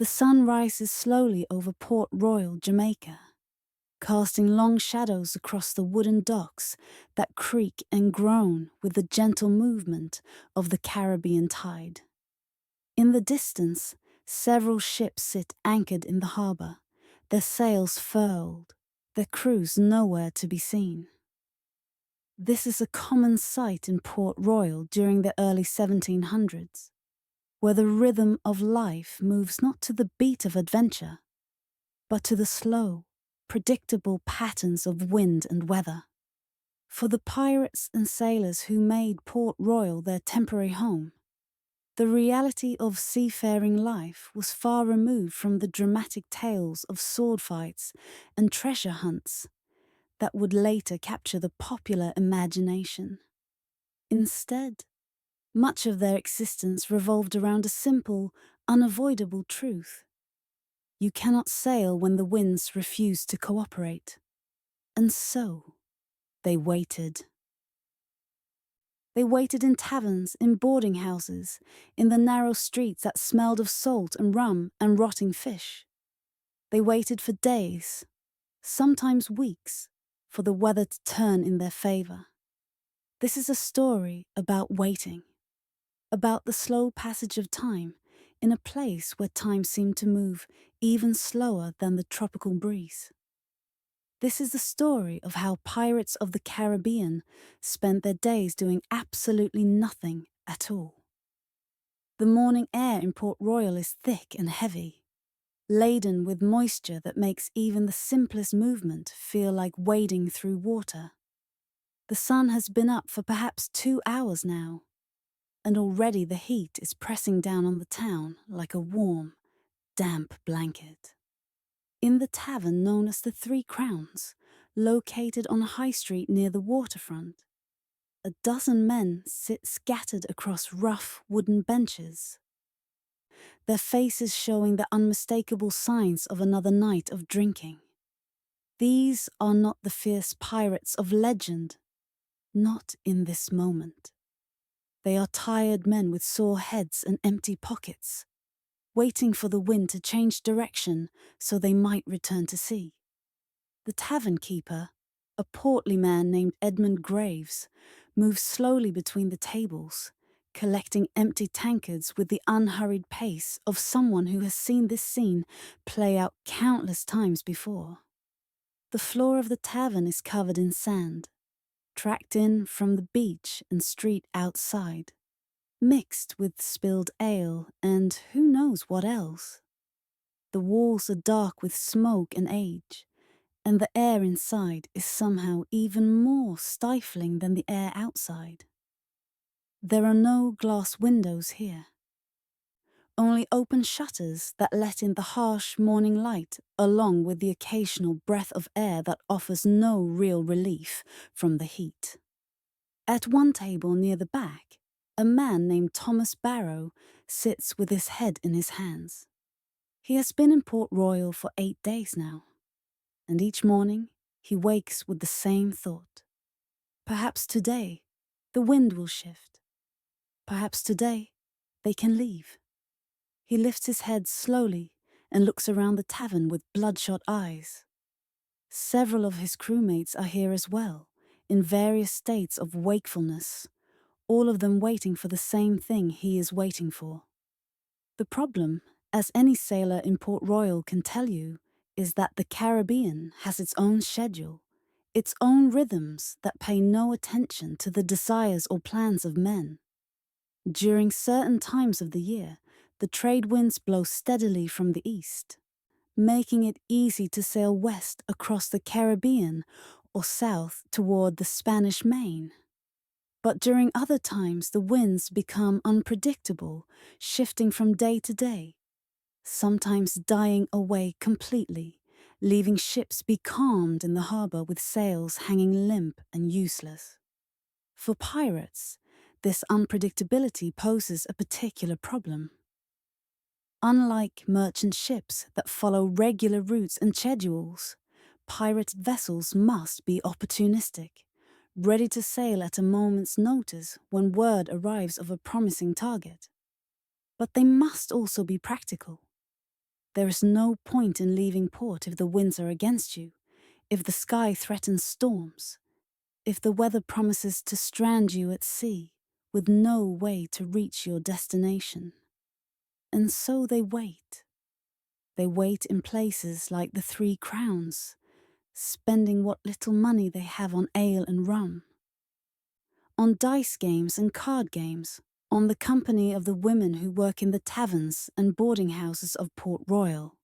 The sun rises slowly over Port Royal, Jamaica, casting long shadows across the wooden docks that creak and groan with the gentle movement of the Caribbean tide. In the distance, several ships sit anchored in the harbour, their sails furled, their crews nowhere to be seen. This is a common sight in Port Royal during the early 1700s, where the rhythm of life moves not to the beat of adventure, but to the slow, predictable patterns of wind and weather. For the pirates and sailors who made Port Royal their temporary home, the reality of seafaring life was far removed from the dramatic tales of sword fights and treasure hunts that would later capture the popular imagination. Instead, much of their existence revolved around a simple, unavoidable truth. You cannot sail when the winds refuse to cooperate. And so, they waited. They waited in taverns, in boarding houses, in the narrow streets that smelled of salt and rum and rotting fish. They waited for days, sometimes weeks, for the weather to turn in their favour. This is a story about waiting, about the slow passage of time in a place where time seemed to move even slower than the tropical breeze. This is the story of how pirates of the Caribbean spent their days doing absolutely nothing at all. The morning air in Port Royal is thick and heavy, laden with moisture that makes even the simplest movement feel like wading through water. The sun has been up for perhaps 2 hours now, and already the heat is pressing down on the town like a warm, damp blanket. In the tavern known as the Three Crowns, located on a high street near the waterfront, a dozen men sit scattered across rough wooden benches, their faces showing the unmistakable signs of another night of drinking. These are not the fierce pirates of legend, not in this moment. They are tired men with sore heads and empty pockets, waiting for the wind to change direction so they might return to sea. The tavern keeper, a portly man named Edmund Graves, moves slowly between the tables, collecting empty tankards with the unhurried pace of someone who has seen this scene play out countless times before. The floor of the tavern is covered in sand, tracked in from the beach and street outside, mixed with spilled ale and who knows what else. The walls are dark with smoke and age, and the air inside is somehow even more stifling than the air outside. There are no glass windows here, only open shutters that let in the harsh morning light along with the occasional breath of air that offers no real relief from the heat. At one table near the back, a man named Thomas Barrow sits with his head in his hands. He has been in Port Royal for 8 days now, and each morning he wakes with the same thought. Perhaps today the wind will shift. Perhaps today they can leave. He lifts his head slowly and looks around the tavern with bloodshot eyes. Several of his crewmates are here as well, in various states of wakefulness, all of them waiting for the same thing he is waiting for. The problem, as any sailor in Port Royal can tell you, is that the Caribbean has its own schedule, its own rhythms that pay no attention to the desires or plans of men. During certain times of the year, the trade winds blow steadily from the east, making it easy to sail west across the Caribbean or south toward the Spanish Main. But during other times, the winds become unpredictable, shifting from day to day, sometimes dying away completely, leaving ships becalmed in the harbour with sails hanging limp and useless. For pirates, this unpredictability poses a particular problem. Unlike merchant ships that follow regular routes and schedules, pirate vessels must be opportunistic, ready to sail at a moment's notice when word arrives of a promising target. But they must also be practical. There is no point in leaving port if the winds are against you, if the sky threatens storms, if the weather promises to strand you at sea with no way to reach your destination. And so they wait. They wait in places like the Three Crowns, spending what little money they have on ale and rum, on dice games and card games, on the company of the women who work in the taverns and boarding houses of Port Royal.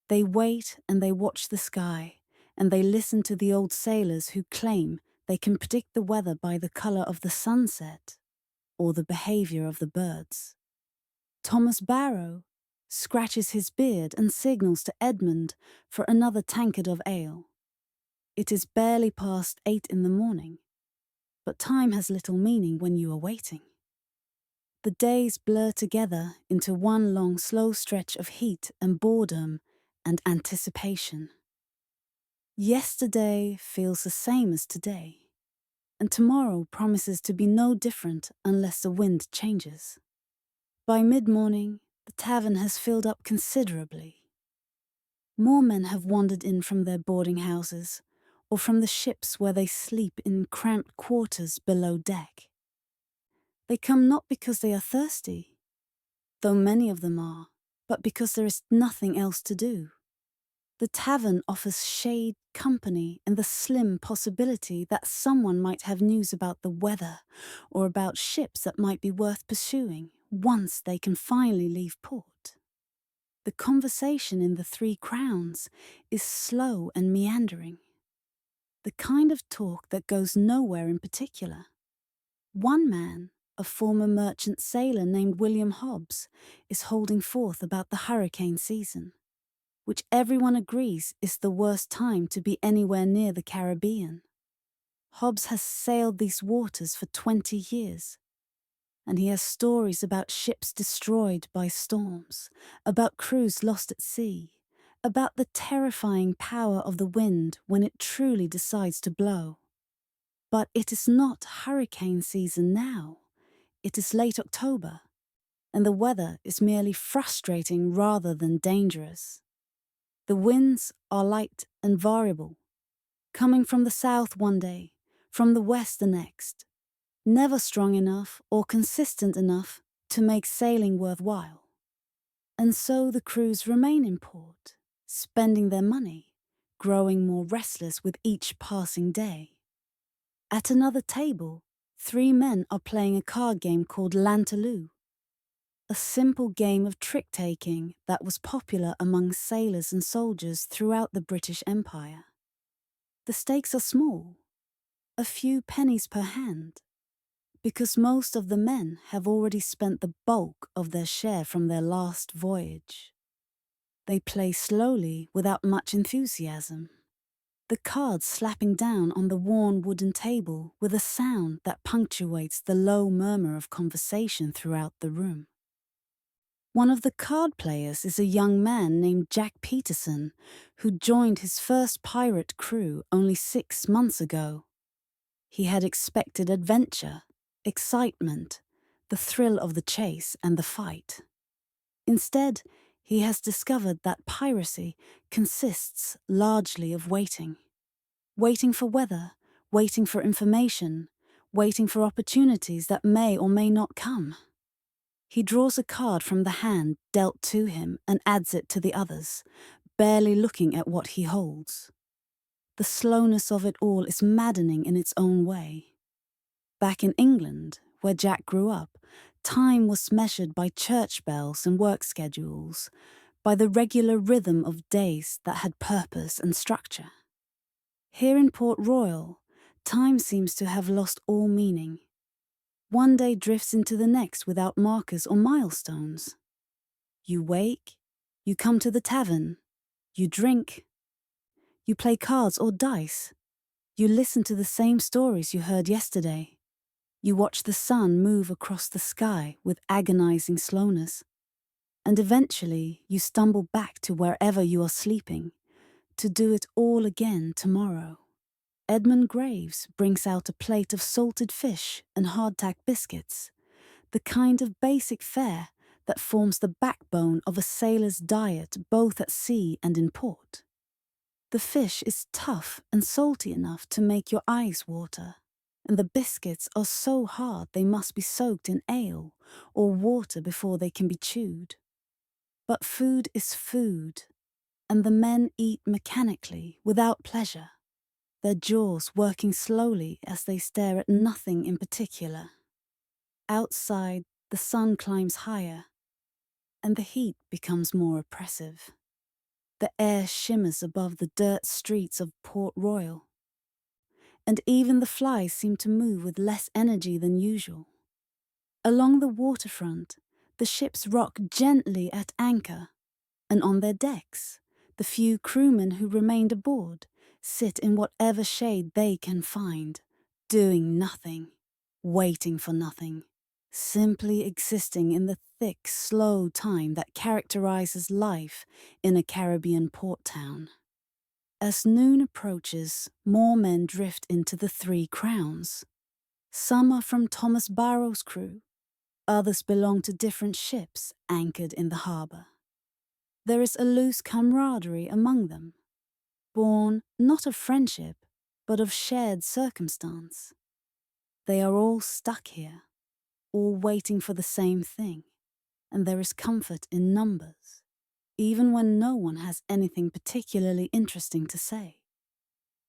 They wait and they watch the sky, and they listen to the old sailors who claim they can predict the weather by the colour of the sunset or the behaviour of the birds. Thomas Barrow scratches his beard and signals to Edmund for another tankard of ale. It is barely past 8 in the morning, but time has little meaning when you are waiting. The days blur together into one long slow stretch of heat and boredom and anticipation. Yesterday feels the same as today, and tomorrow promises to be no different unless the wind changes. By mid-morning, the tavern has filled up considerably. More men have wandered in from their boarding houses, or from the ships where they sleep in cramped quarters below deck. They come not because they are thirsty, though many of them are, but because there is nothing else to do. The tavern offers shade, company, and the slim possibility that someone might have news about the weather or about ships that might be worth pursuing once they can finally leave port. The conversation in the Three Crowns is slow and meandering, the kind of talk that goes nowhere in particular. One man, a former merchant sailor named William Hobbs, is holding forth about the hurricane season, which everyone agrees is the worst time to be anywhere near the Caribbean. Hobbs has sailed these waters for 20 years, and he has stories about ships destroyed by storms, about crews lost at sea, about the terrifying power of the wind when it truly decides to blow. But it is not hurricane season now. It is late October, and the weather is merely frustrating rather than dangerous. The winds are light and variable, coming from the south one day, from the west the next, never strong enough or consistent enough to make sailing worthwhile. And so the crews remain in port, spending their money, growing more restless with each passing day. At another table, 3 men are playing a card game called Lantaloo, a simple game of trick-taking that was popular among sailors and soldiers throughout the British Empire. The stakes are small, a few pennies per hand, because most of the men have already spent the bulk of their share from their last voyage. They play slowly without much enthusiasm, the cards slapping down on the worn wooden table with a sound that punctuates the low murmur of conversation throughout the room. One of the card players is a young man named Jack Peterson, who joined his first pirate crew only 6 months ago. He had expected adventure, excitement, the thrill of the chase and the fight. Instead, he has discovered that piracy consists largely of waiting. Waiting for weather, waiting for information, waiting for opportunities that may or may not come. He draws a card from the hand dealt to him and adds it to the others, barely looking at what he holds. The slowness of it all is maddening in its own way. Back in England, where Jack grew up, time was measured by church bells and work schedules, by the regular rhythm of days that had purpose and structure. Here in Port Royal, time seems to have lost all meaning. One day drifts into the next without markers or milestones. You wake, you come to the tavern, you drink, you play cards or dice, you listen to the same stories you heard yesterday. You watch the sun move across the sky with agonizing slowness, and eventually you stumble back to wherever you are sleeping, to do it all again tomorrow. Edmund Graves brings out a plate of salted fish and hardtack biscuits, the kind of basic fare that forms the backbone of a sailor's diet both at sea and in port. The fish is tough and salty enough to make your eyes water, and the biscuits are so hard they must be soaked in ale or water before they can be chewed. But food is food, and the men eat mechanically, without pleasure, their jaws working slowly as they stare at nothing in particular. Outside, the sun climbs higher, and the heat becomes more oppressive. The air shimmers above the dirt streets of Port Royal, and even the flies seem to move with less energy than usual. Along the waterfront, the ships rock gently at anchor, and on their decks, the few crewmen who remained aboard sit in whatever shade they can find, doing nothing, waiting for nothing, simply existing in the thick, slow time that characterizes life in a Caribbean port town. As noon approaches, more men drift into the Three Crowns. Some are from Thomas Barrow's crew, others belong to different ships anchored in the harbour. There is a loose camaraderie among them, born not of friendship, but of shared circumstance. They are all stuck here, all waiting for the same thing, and there is comfort in numbers, even when no one has anything particularly interesting to say.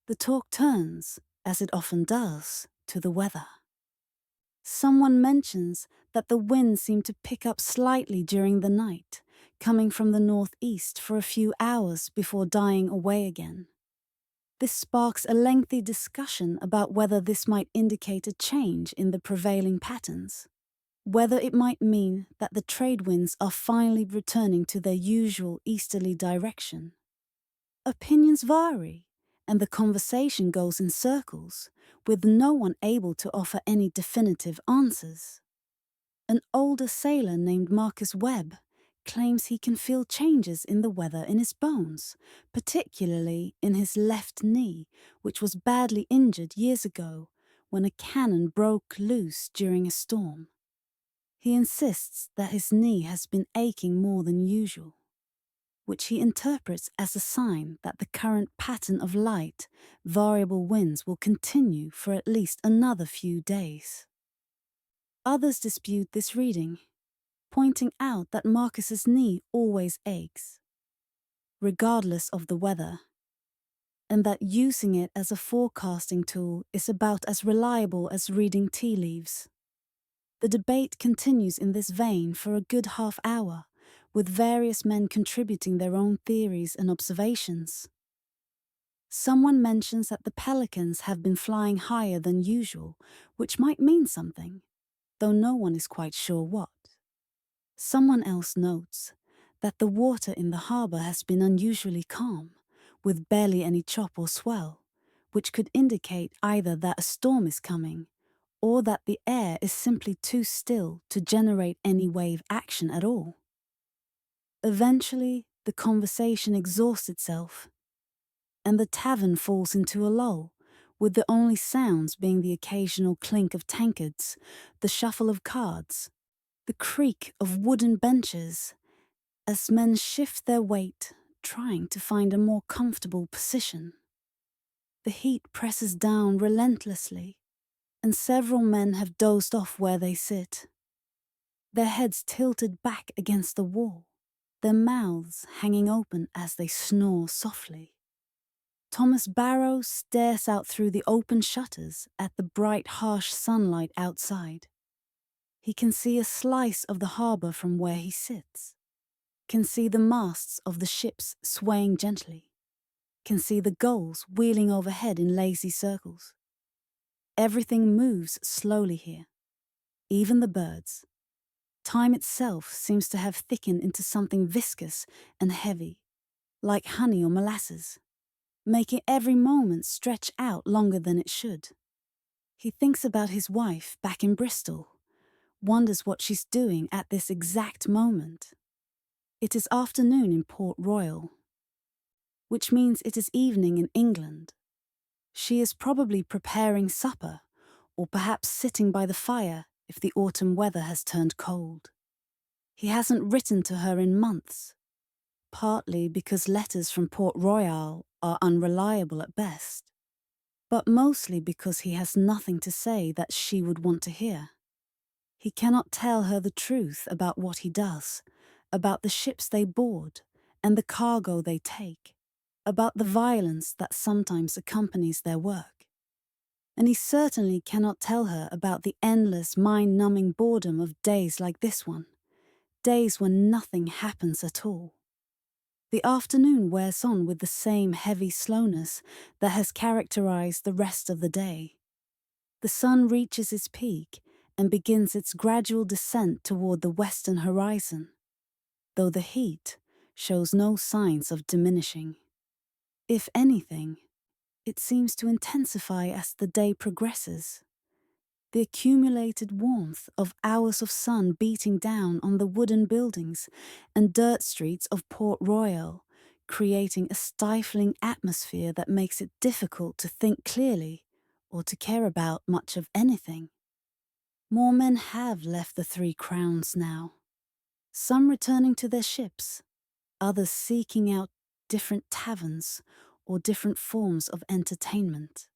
The talk turns, as it often does, to the weather. Someone mentions that the wind seemed to pick up slightly during the night, coming from the northeast for a few hours before dying away again. This sparks a lengthy discussion about whether this might indicate a change in the prevailing patterns, whether it might mean that the trade winds are finally returning to their usual easterly direction. Opinions vary, and the conversation goes in circles, with no one able to offer any definitive answers. An older sailor named Marcus Webb claims he can feel changes in the weather in his bones, particularly in his left knee, which was badly injured years ago when a cannon broke loose during a storm. He insists that his knee has been aching more than usual, which he interprets as a sign that the current pattern of light, variable winds will continue for at least another few days. Others dispute this reading, pointing out that Marcus's knee always aches, regardless of the weather, and that using it as a forecasting tool is about as reliable as reading tea leaves. The debate continues in this vein for a good half hour, with various men contributing their own theories and observations. Someone mentions that the pelicans have been flying higher than usual, which might mean something, though no one is quite sure what. Someone else notes that the water in the harbour has been unusually calm, with barely any chop or swell, which could indicate either that a storm is coming, or that the air is simply too still to generate any wave action at all. Eventually, the conversation exhausts itself, and the tavern falls into a lull, with the only sounds being the occasional clink of tankards, the shuffle of cards, the creak of wooden benches, as men shift their weight, trying to find a more comfortable position. The heat presses down relentlessly, and several men have dozed off where they sit, their heads tilted back against the wall, their mouths hanging open as they snore softly. Thomas Barrow stares out through the open shutters at the bright, harsh sunlight outside. He can see a slice of the harbour from where he sits, can see the masts of the ships swaying gently, can see the gulls wheeling overhead in lazy circles. Everything moves slowly here, even the birds. Time itself seems to have thickened into something viscous and heavy, like honey or molasses, making every moment stretch out longer than it should. He thinks about his wife back in Bristol, wonders what she's doing at this exact moment. It is afternoon in Port Royal, which means it is evening in England. She is probably preparing supper, or perhaps sitting by the fire if the autumn weather has turned cold. He hasn't written to her in months, partly because letters from Port Royal are unreliable at best, but mostly because he has nothing to say that she would want to hear. He cannot tell her the truth about what he does, about the ships they board and the cargo they take, about the violence that sometimes accompanies their work. And he certainly cannot tell her about the endless, mind-numbing boredom of days like this one, days when nothing happens at all. The afternoon wears on with the same heavy slowness that has characterized the rest of the day. The sun reaches its peak and begins its gradual descent toward the western horizon, though the heat shows no signs of diminishing. If anything, it seems to intensify as the day progresses. The accumulated warmth of hours of sun beating down on the wooden buildings and dirt streets of Port Royal, creating a stifling atmosphere that makes it difficult to think clearly or to care about much of anything. More men have left the Three Crowns now, some returning to their ships, others seeking out different taverns or different forms of entertainment.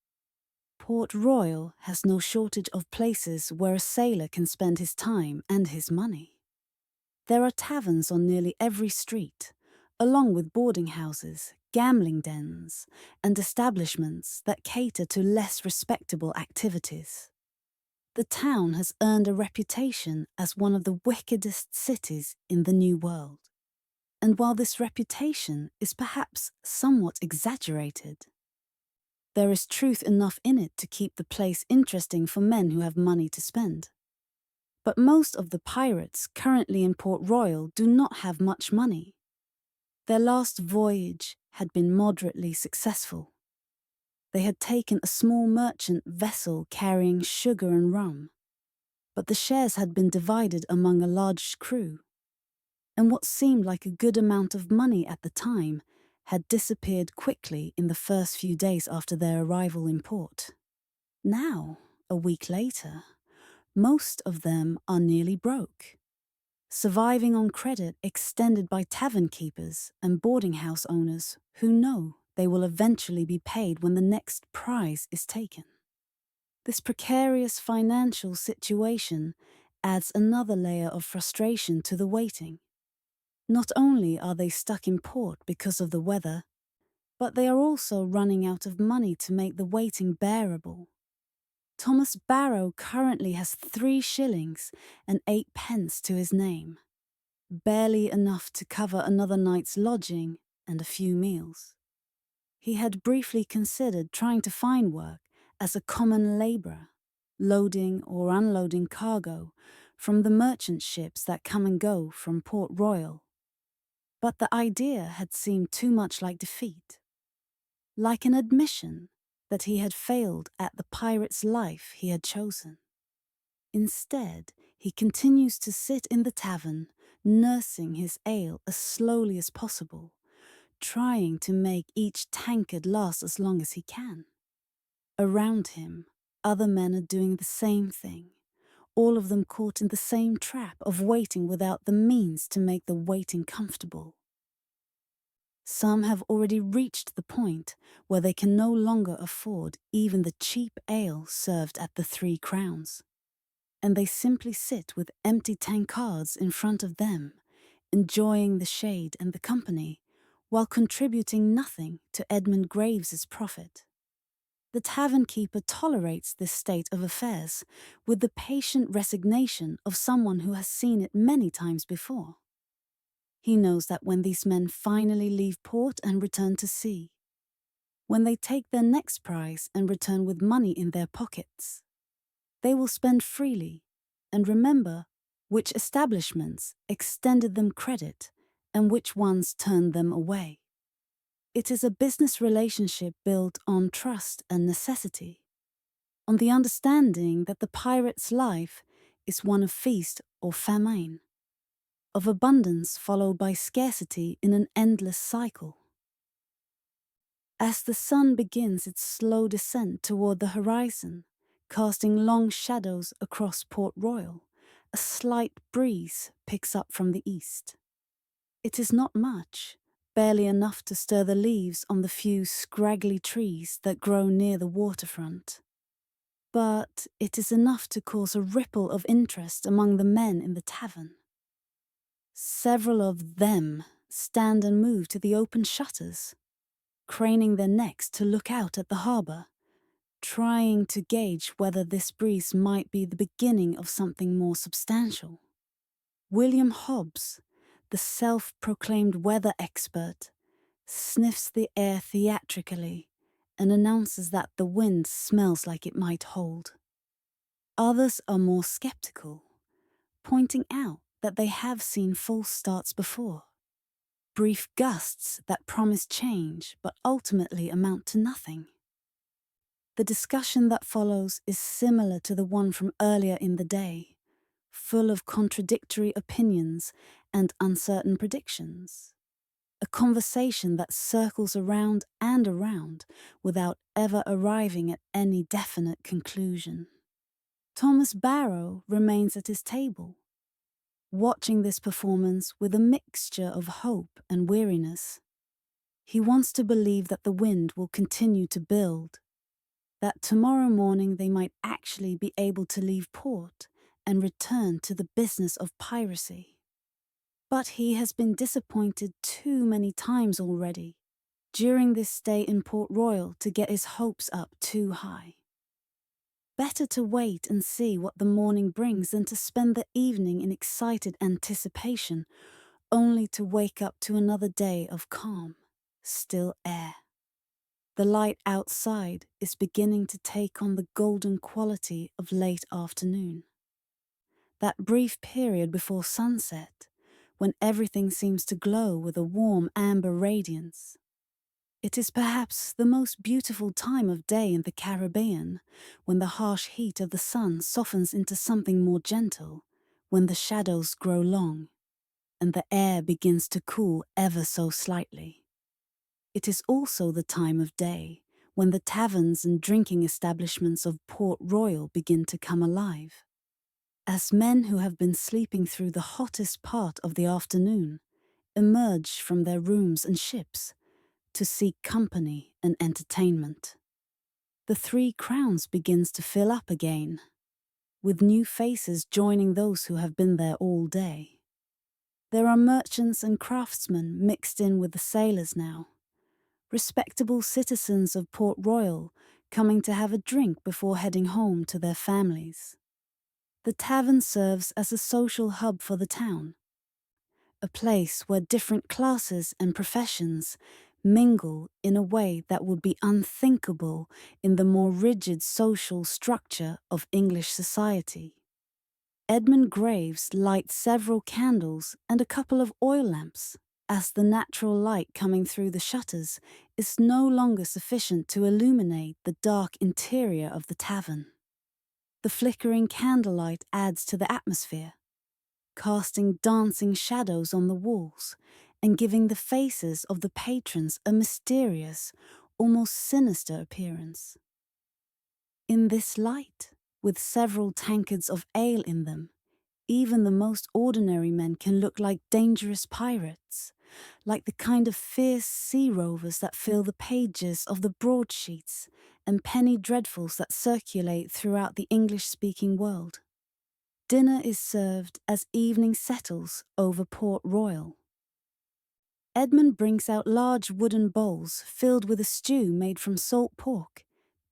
Port Royal has no shortage of places where a sailor can spend his time and his money. There are taverns on nearly every street, along with boarding houses, gambling dens, and establishments that cater to less respectable activities. The town has earned a reputation as one of the wickedest cities in the New World. And while this reputation is perhaps somewhat exaggerated, there is truth enough in it to keep the place interesting for men who have money to spend. But most of the pirates currently in Port Royal do not have much money. Their last voyage had been moderately successful. They had taken a small merchant vessel carrying sugar and rum, but the shares had been divided among a large crew, and what seemed like a good amount of money at the time had disappeared quickly in the first few days after their arrival in port. Now, a week later, most of them are nearly broke, surviving on credit extended by tavern keepers and boarding house owners who know they will eventually be paid when the next prize is taken. This precarious financial situation adds another layer of frustration to the waiting. Not only are they stuck in port because of the weather, but they are also running out of money to make the waiting bearable. Thomas Barrow currently has 3 shillings and 8 pence to his name, barely enough to cover another night's lodging and a few meals. He had briefly considered trying to find work as a common labourer, loading or unloading cargo from the merchant ships that come and go from Port Royal. But the idea had seemed too much like defeat, like an admission that he had failed at the pirate's life he had chosen. Instead, he continues to sit in the tavern, nursing his ale as slowly as possible, trying to make each tankard last as long as he can. Around him, other men are doing the same thing, all of them caught in the same trap of waiting without the means to make the waiting comfortable. Some have already reached the point where they can no longer afford even the cheap ale served at the 3 Crowns, and they simply sit with empty tankards in front of them, enjoying the shade and the company, while contributing nothing to Edmund Graves's profit. The tavern keeper tolerates this state of affairs with the patient resignation of someone who has seen it many times before. He knows that when these men finally leave port and return to sea, when they take their next prize and return with money in their pockets, they will spend freely and remember which establishments extended them credit and which ones turned them away. It is a business relationship built on trust and necessity, on the understanding that the pirate's life is one of feast or famine, of abundance followed by scarcity in an endless cycle. As the sun begins its slow descent toward the horizon, casting long shadows across Port Royal, a slight breeze picks up from the east. It is not much, barely enough to stir the leaves on the few scraggly trees that grow near the waterfront. But it is enough to cause a ripple of interest among the men in the tavern. Several of them stand and move to the open shutters, craning their necks to look out at the harbour, trying to gauge whether this breeze might be the beginning of something more substantial. William Hobbs, the self-proclaimed weather expert, sniffs the air theatrically and announces that the wind smells like it might hold. Others are more skeptical, pointing out that they have seen false starts before. Brief gusts that promise change but ultimately amount to nothing. The discussion that follows is similar to the one from earlier in the day, full of contradictory opinions and uncertain predictions. A conversation that circles around and around without ever arriving at any definite conclusion. Thomas Barrow remains at his table, watching this performance with a mixture of hope and weariness. He wants to believe that the wind will continue to build, that tomorrow morning they might actually be able to leave port and return to the business of piracy. But he has been disappointed too many times already during this stay in Port Royal to get his hopes up too high. Better to wait and see what the morning brings than to spend the evening in excited anticipation, only to wake up to another day of calm, still air. The light outside is beginning to take on the golden quality of late afternoon. That brief period before sunset, when everything seems to glow with a warm amber radiance. It is perhaps the most beautiful time of day in the Caribbean, when the harsh heat of the sun softens into something more gentle, when the shadows grow long, and the air begins to cool ever so slightly. It is also the time of day when the taverns and drinking establishments of Port Royal begin to come alive. As men who have been sleeping through the hottest part of the afternoon emerge from their rooms and ships to seek company and entertainment. The Three Crowns begins to fill up again, with new faces joining those who have been there all day. There are merchants and craftsmen mixed in with the sailors now, respectable citizens of Port Royal coming to have a drink before heading home to their families. The tavern serves as a social hub for the town, a place where different classes and professions mingle in a way that would be unthinkable in the more rigid social structure of English society. Edmund Graves lights several candles and a couple of oil lamps, as the natural light coming through the shutters is no longer sufficient to illuminate the dark interior of the tavern. The flickering candlelight adds to the atmosphere, casting dancing shadows on the walls and giving the faces of the patrons a mysterious, almost sinister appearance. In this light, with several tankards of ale in them, even the most ordinary men can look like dangerous pirates, like the kind of fierce sea rovers that fill the pages of the broadsheets and penny dreadfuls that circulate throughout the English-speaking world. Dinner is served as evening settles over Port Royal. Edmund brings out large wooden bowls filled with a stew made from salt pork,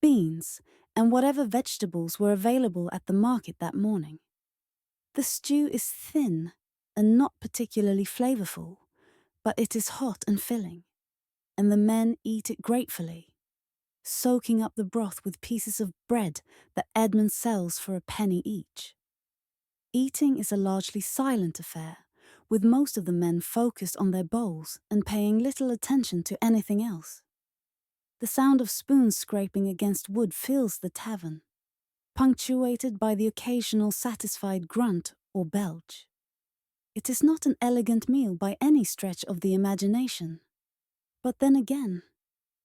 beans, and whatever vegetables were available at the market that morning. The stew is thin and not particularly flavorful, but it is hot and filling, and the men eat it gratefully, soaking up the broth with pieces of bread that Edmund sells for a penny each. Eating is a largely silent affair, with most of the men focused on their bowls and paying little attention to anything else. The sound of spoons scraping against wood fills the tavern, punctuated by the occasional satisfied grunt or belch. It is not an elegant meal by any stretch of the imagination. But then again,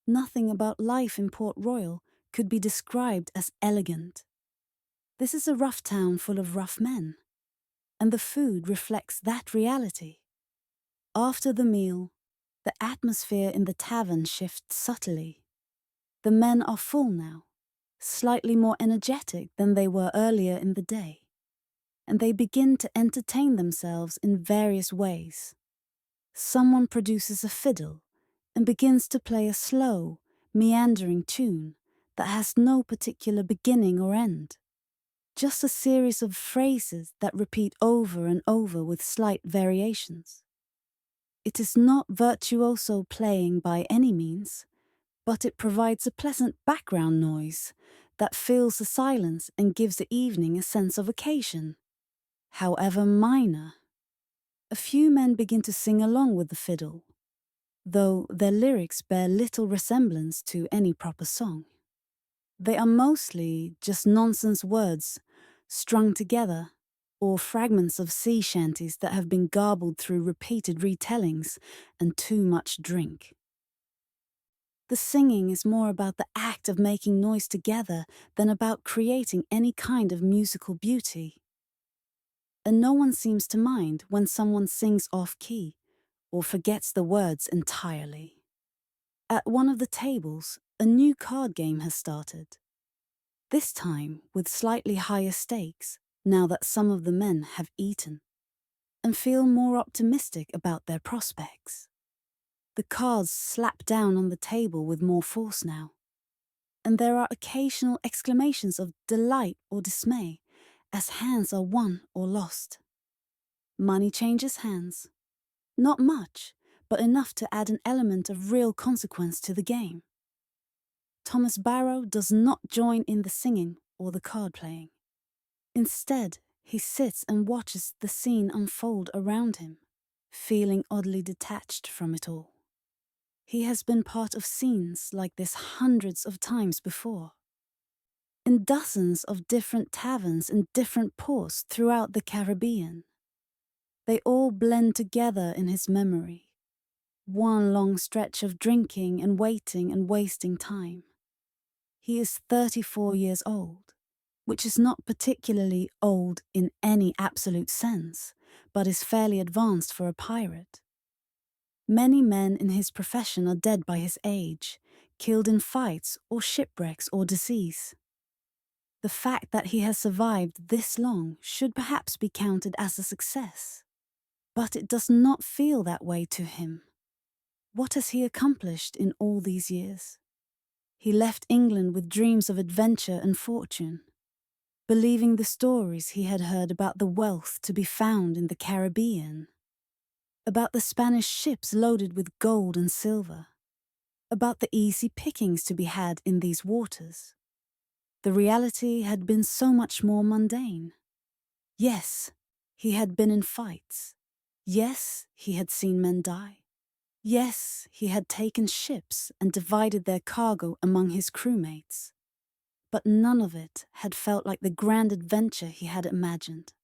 nothing about life in Port Royal could be described as elegant. This is a rough town full of rough men, and the food reflects that reality. After the meal, the atmosphere in the tavern shifts subtly. The men are full now, slightly more energetic than they were earlier in the day, and they begin to entertain themselves in various ways. Someone produces a fiddle and begins to play a slow, meandering tune that has no particular beginning or end, just a series of phrases that repeat over and over with slight variations. It is not virtuoso playing by any means, but it provides a pleasant background noise that fills the silence and gives the evening a sense of occasion, however minor. A few men begin to sing along with the fiddle, though their lyrics bear little resemblance to any proper song. They are mostly just nonsense words strung together, or fragments of sea shanties that have been garbled through repeated retellings and too much drink. The singing is more about the act of making noise together than about creating any kind of musical beauty. And no one seems to mind when someone sings off-key or forgets the words entirely. At one of the tables, a new card game has started. This time with slightly higher stakes, now that some of the men have eaten, and feel more optimistic about their prospects. The cards slap down on the table with more force now, and there are occasional exclamations of delight or dismay as hands are won or lost. Money changes hands. Not much, but enough to add an element of real consequence to the game. Thomas Barrow does not join in the singing or the card playing. Instead, he sits and watches the scene unfold around him, feeling oddly detached from it all. He has been part of scenes like this hundreds of times before. In dozens of different taverns in different ports throughout the Caribbean. They all blend together in his memory. One long stretch of drinking and waiting and wasting time. He is 34 years old, which is not particularly old in any absolute sense, but is fairly advanced for a pirate. Many men in his profession are dead by his age, killed in fights or shipwrecks or disease. The fact that he has survived this long should perhaps be counted as a success. But it does not feel that way to him. What has he accomplished in all these years? He left England with dreams of adventure and fortune, believing the stories he had heard about the wealth to be found in the Caribbean, about the Spanish ships loaded with gold and silver, about the easy pickings to be had in these waters. The reality had been so much more mundane. Yes, he had been in fights. Yes, he had seen men die. Yes, he had taken ships and divided their cargo among his crewmates. But none of it had felt like the grand adventure he had imagined.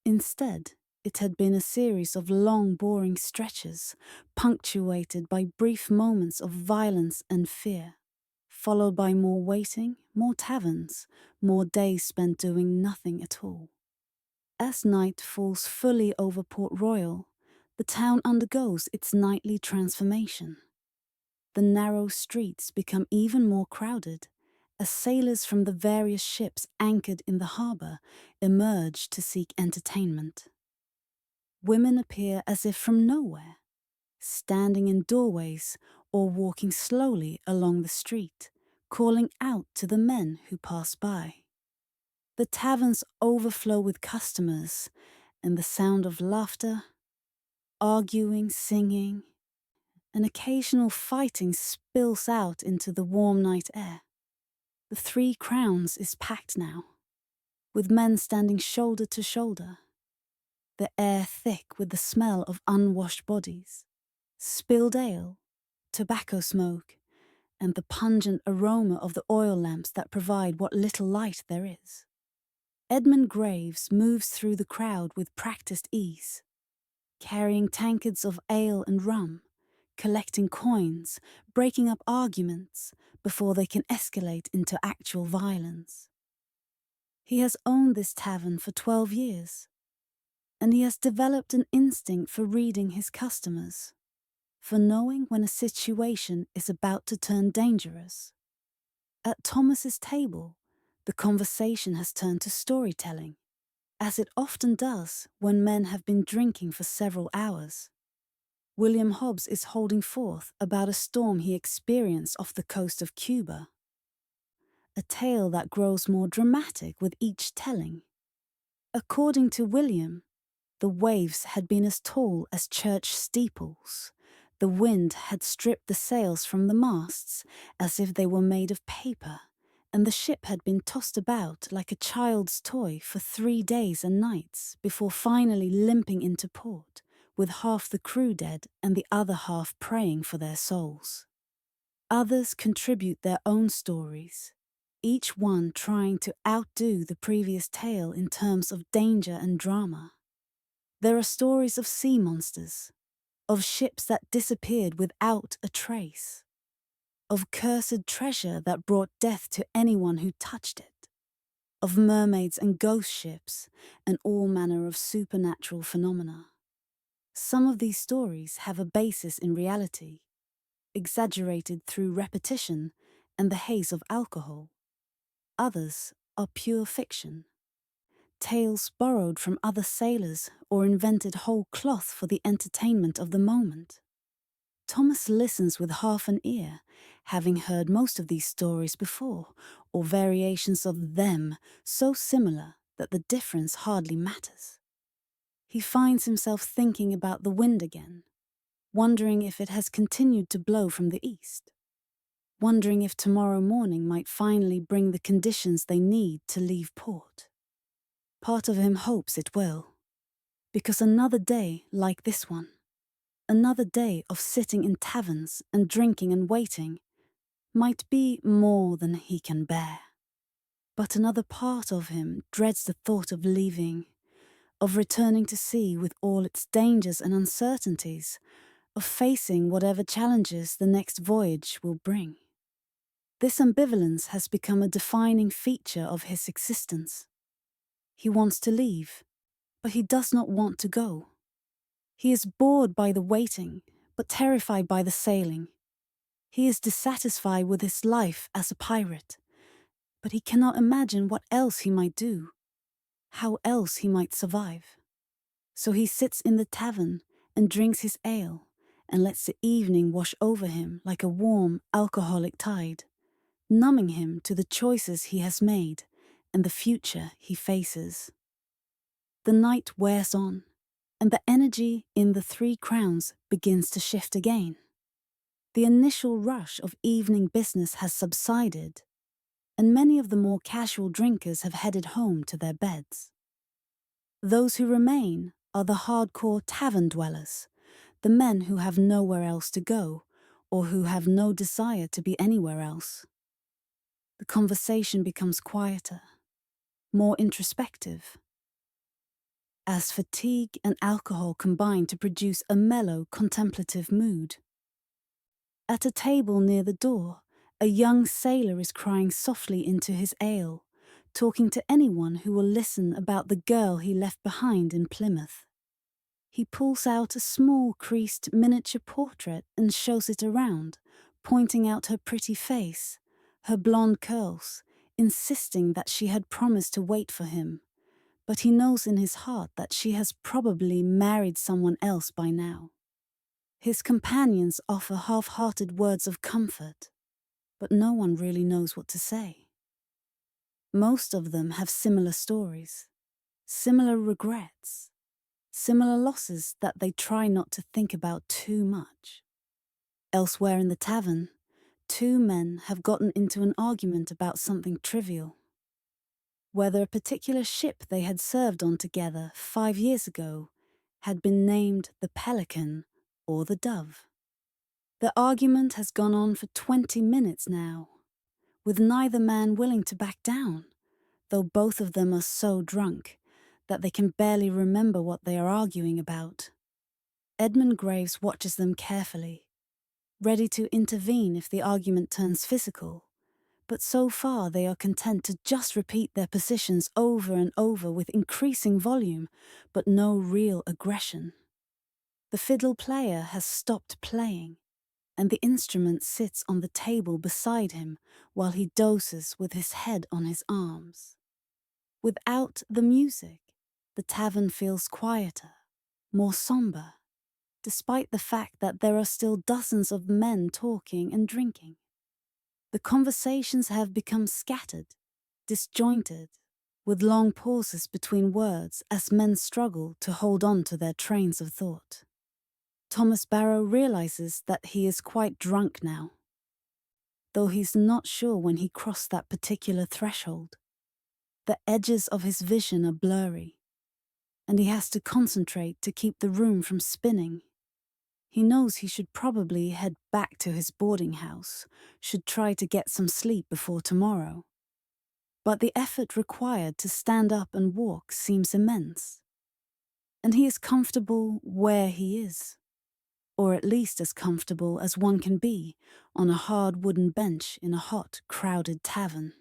Instead, it had been a series of long, boring stretches, punctuated by brief moments of violence and fear, followed by more waiting, more taverns, more days spent doing nothing at all. As night falls fully over Port Royal, the town undergoes its nightly transformation. The narrow streets become even more crowded as sailors from the various ships anchored in the harbour emerge to seek entertainment. Women appear as if from nowhere, standing in doorways or walking slowly along the street, calling out to the men who pass by. The taverns overflow with customers, and the sound of laughter, arguing, singing, and occasional fighting spills out into the warm night air. The Three Crowns is packed now, with men standing shoulder to shoulder, the air thick with the smell of unwashed bodies, spilled ale, tobacco smoke, and the pungent aroma of the oil lamps that provide what little light there is. Edmund Graves moves through the crowd with practiced ease, carrying tankards of ale and rum, collecting coins, breaking up arguments before they can escalate into actual violence. He has owned this tavern for 12 years, and he has developed an instinct for reading his customers, for knowing when a situation is about to turn dangerous. At Thomas's table, the conversation has turned to storytelling, as it often does when men have been drinking for several hours. William Hobbs is holding forth about a storm he experienced off the coast of Cuba, a tale that grows more dramatic with each telling. According to William, the waves had been as tall as church steeples. The wind had stripped the sails from the masts as if they were made of paper, and the ship had been tossed about like a child's toy for 3 days and nights before finally limping into port, with half the crew dead and the other half praying for their souls. Others contribute their own stories, each one trying to outdo the previous tale in terms of danger and drama. There are stories of sea monsters, of ships that disappeared without a trace, of cursed treasure that brought death to anyone who touched it, of mermaids and ghost ships, and all manner of supernatural phenomena. Some of these stories have a basis in reality, exaggerated through repetition and the haze of alcohol. Others are pure fiction, tales borrowed from other sailors or invented whole cloth for the entertainment of the moment. Thomas listens with half an ear, having heard most of these stories before, or variations of them so similar that the difference hardly matters. He finds himself thinking about the wind again, wondering if it has continued to blow from the east, wondering if tomorrow morning might finally bring the conditions they need to leave port. Part of him hopes it will, because another day like this one, another day of sitting in taverns and drinking and waiting, might be more than he can bear. But another part of him dreads the thought of leaving, of returning to sea with all its dangers and uncertainties, of facing whatever challenges the next voyage will bring. This ambivalence has become a defining feature of his existence. He wants to leave, but he does not want to go. He is bored by the waiting, but terrified by the sailing. He is dissatisfied with his life as a pirate, but he cannot imagine what else he might do, how else he might survive. So he sits in the tavern and drinks his ale and lets the evening wash over him like a warm, alcoholic tide, numbing him to the choices he has made and the future he faces. The night wears on, and the energy in the Three Crowns begins to shift again. The initial rush of evening business has subsided, and many of the more casual drinkers have headed home to their beds. Those who remain are the hardcore tavern dwellers, the men who have nowhere else to go, or who have no desire to be anywhere else. The conversation becomes quieter, more introspective, as fatigue and alcohol combine to produce a mellow, contemplative mood. At a table near the door, a young sailor is crying softly into his ale, talking to anyone who will listen about the girl he left behind in Plymouth. He pulls out a small creased miniature portrait and shows it around, pointing out her pretty face, her blonde curls, insisting that she had promised to wait for him. But he knows in his heart that she has probably married someone else by now. His companions offer half-hearted words of comfort, but no one really knows what to say. Most of them have similar stories, similar regrets, similar losses that they try not to think about too much. Elsewhere in the tavern, two men have gotten into an argument about something trivial. Whether a particular ship they had served on together 5 years ago had been named the Pelican or the Dove. The argument has gone on for 20 minutes now, with neither man willing to back down, though both of them are so drunk that they can barely remember what they are arguing about. Edmund Graves watches them carefully, ready to intervene if the argument turns physical, But so far they are content to just repeat their positions over and over with increasing volume, but no real aggression. The fiddle player has stopped playing, and the instrument sits on the table beside him while he dozes with his head on his arms. Without the music, the tavern feels quieter, more somber, despite the fact that there are still dozens of men talking and drinking. The conversations have become scattered, disjointed, with long pauses between words as men struggle to hold on to their trains of thought. Thomas Barrow realizes that he is quite drunk now, though he's not sure when he crossed that particular threshold. The edges of his vision are blurry, and he has to concentrate to keep the room from spinning. He knows he should probably head back to his boarding house, should try to get some sleep before tomorrow. But the effort required to stand up and walk seems immense. And he is comfortable where he is, or at least as comfortable as one can be on a hard wooden bench in a hot, crowded tavern.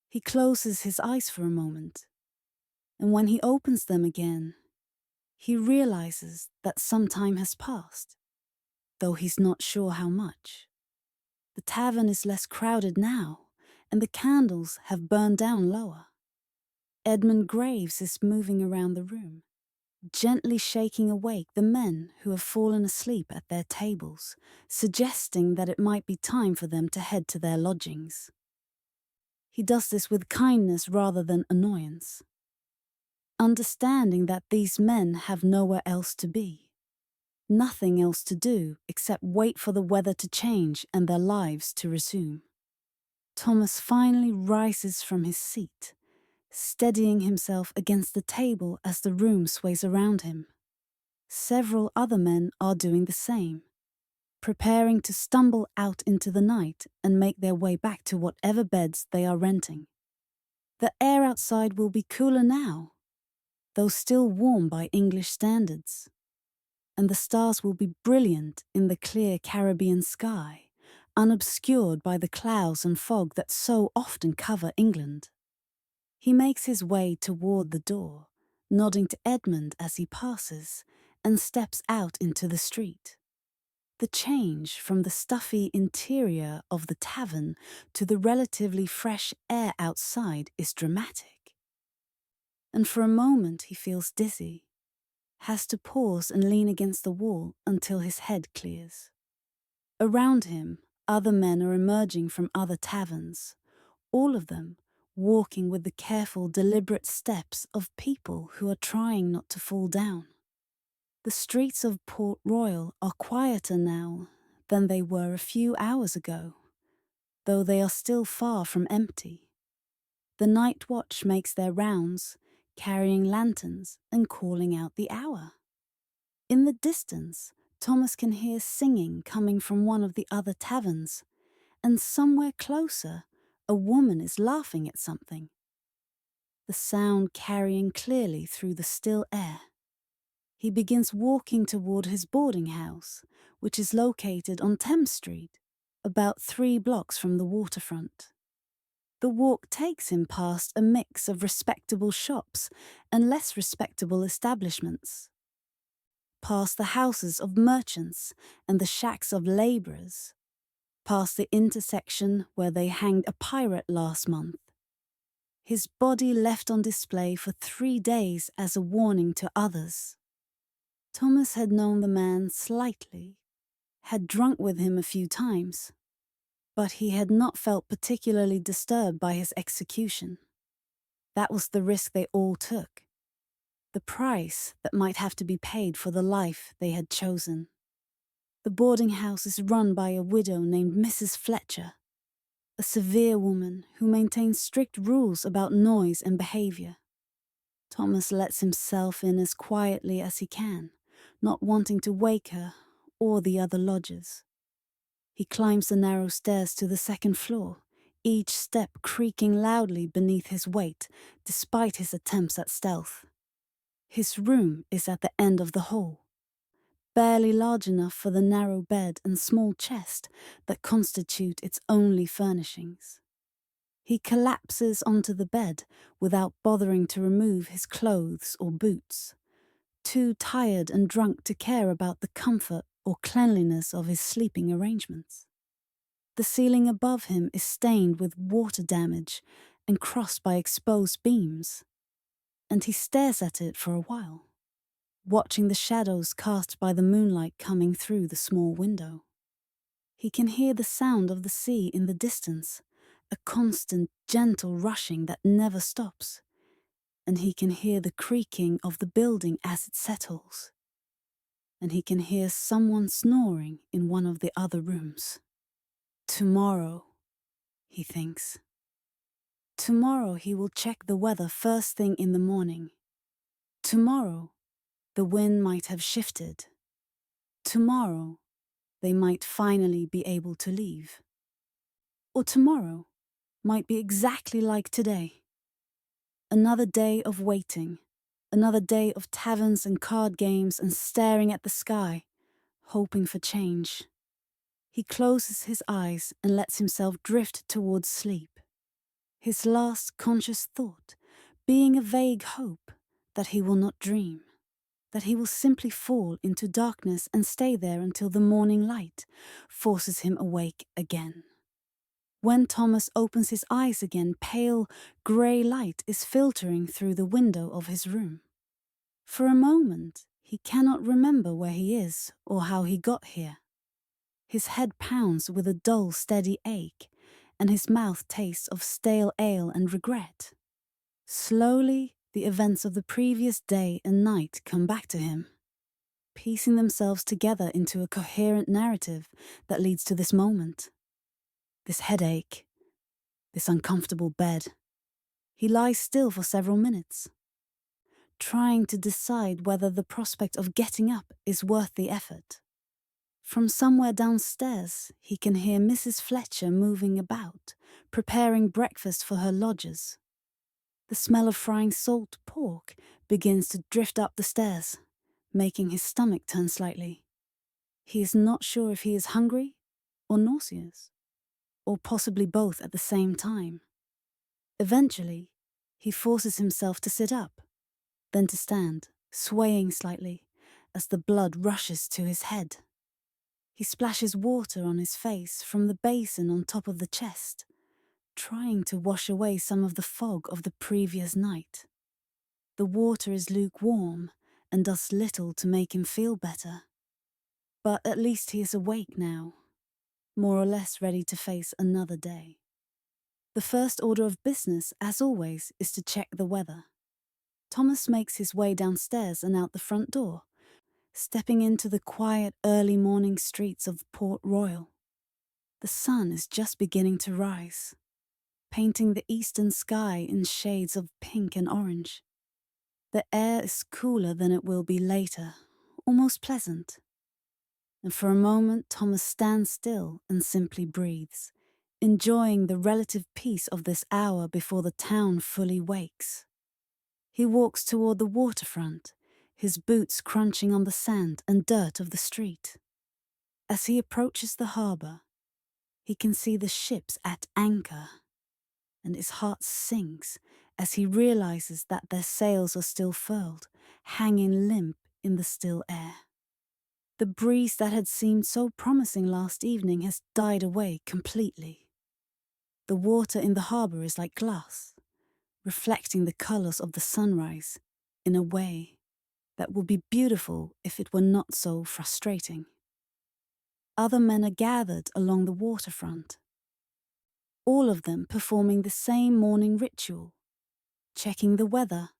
He closes his eyes for a moment, and when he opens them again, he realizes that some time has passed, though he's not sure how much. The tavern is less crowded now, and the candles have burned down lower. Edmund Graves is moving around the room, gently shaking awake the men who have fallen asleep at their tables, suggesting that it might be time for them to head to their lodgings. He does this with kindness rather than annoyance, understanding that these men have nowhere else to be, nothing else to do except wait for the weather to change and their lives to resume. Thomas finally rises from his seat, steadying himself against the table as the room sways around him. Several other men are doing the same, preparing to stumble out into the night and make their way back to whatever beds they are renting. The air outside will be cooler now, though still warm by English standards, and the stars will be brilliant in the clear Caribbean sky, unobscured by the clouds and fog that so often cover England. He makes his way toward the door, nodding to Edmund as he passes, and steps out into the street. The change from the stuffy interior of the tavern to the relatively fresh air outside is dramatic. And for a moment he feels dizzy, has to pause and lean against the wall until his head clears. Around him, other men are emerging from other taverns, all of them walking with the careful, deliberate steps of people who are trying not to fall down. The streets of Port Royal are quieter now than they were a few hours ago, though they are still far from empty. The night watch makes their rounds, carrying lanterns and calling out the hour. In the distance, Thomas can hear singing coming from one of the other taverns, and somewhere closer, a woman is laughing at something, the sound carrying clearly through the still air. He begins walking toward his boarding house, which is located on Thames Street, about 3 blocks from the waterfront. The walk takes him past a mix of respectable shops and less respectable establishments, past the houses of merchants and the shacks of labourers, past the intersection where they hanged a pirate last month. His body left on display for 3 days as a warning to others. Thomas had known the man slightly, had drunk with him a few times, but he had not felt particularly disturbed by his execution. That was the risk they all took, the price that might have to be paid for the life they had chosen. The boarding house is run by a widow named Mrs. Fletcher, a severe woman who maintains strict rules about noise and behaviour. Thomas lets himself in as quietly as he can, not wanting to wake her or the other lodgers. He climbs the narrow stairs to the 2nd floor, each step creaking loudly beneath his weight, despite his attempts at stealth. His room is at the end of the hall, barely large enough for the narrow bed and small chest that constitute its only furnishings. He collapses onto the bed without bothering to remove his clothes or boots, too tired and drunk to care about the comfort or cleanliness of his sleeping arrangements. The ceiling above him is stained with water damage and crossed by exposed beams, and he stares at it for a while, watching the shadows cast by the moonlight coming through the small window. He can hear the sound of the sea in the distance, a constant, gentle rushing that never stops, and he can hear the creaking of the building as it settles, and he can hear someone snoring in one of the other rooms. Tomorrow, he thinks. Tomorrow he will check the weather first thing in the morning. Tomorrow, the wind might have shifted. Tomorrow, they might finally be able to leave. Or tomorrow might be exactly like today. Another day of waiting, another day of taverns and card games and staring at the sky, hoping for change. He closes his eyes and lets himself drift towards sleep. His last conscious thought being a vague hope that he will not dream, that he will simply fall into darkness and stay there until the morning light forces him awake again. When Thomas opens his eyes again, pale, grey light is filtering through the window of his room. For a moment, he cannot remember where he is or how he got here. His head pounds with a dull, steady ache, and his mouth tastes of stale ale and regret. Slowly, the events of the previous day and night come back to him, piecing themselves together into a coherent narrative that leads to this moment. This headache, this uncomfortable bed. He lies still for several minutes, trying to decide whether the prospect of getting up is worth the effort. From somewhere downstairs, he can hear Mrs. Fletcher moving about, preparing breakfast for her lodgers. The smell of frying salt pork begins to drift up the stairs, making his stomach turn slightly. He is not sure if he is hungry or nauseous, or possibly both at the same time. Eventually, he forces himself to sit up, then to stand, swaying slightly, as the blood rushes to his head. He splashes water on his face from the basin on top of the chest, trying to wash away some of the fog of the previous night. The water is lukewarm and does little to make him feel better. But at least he is awake now, more or less ready to face another day. The first order of business, as always, is to check the weather. Thomas makes his way downstairs and out the front door, stepping into the quiet early morning streets of Port Royal. The sun is just beginning to rise, painting the eastern sky in shades of pink and orange. The air is cooler than it will be later, almost pleasant. And for a moment Thomas stands still and simply breathes, enjoying the relative peace of this hour before the town fully wakes. He walks toward the waterfront, his boots crunching on the sand and dirt of the street. As he approaches the harbour, he can see the ships at anchor, and his heart sinks as he realizes that their sails are still furled, hanging limp in the still air. The breeze that had seemed so promising last evening has died away completely. The water in the harbour is like glass, reflecting the colours of the sunrise in a way that would be beautiful if it were not so frustrating. Other men are gathered along the waterfront, all of them performing the same morning ritual, checking the weather,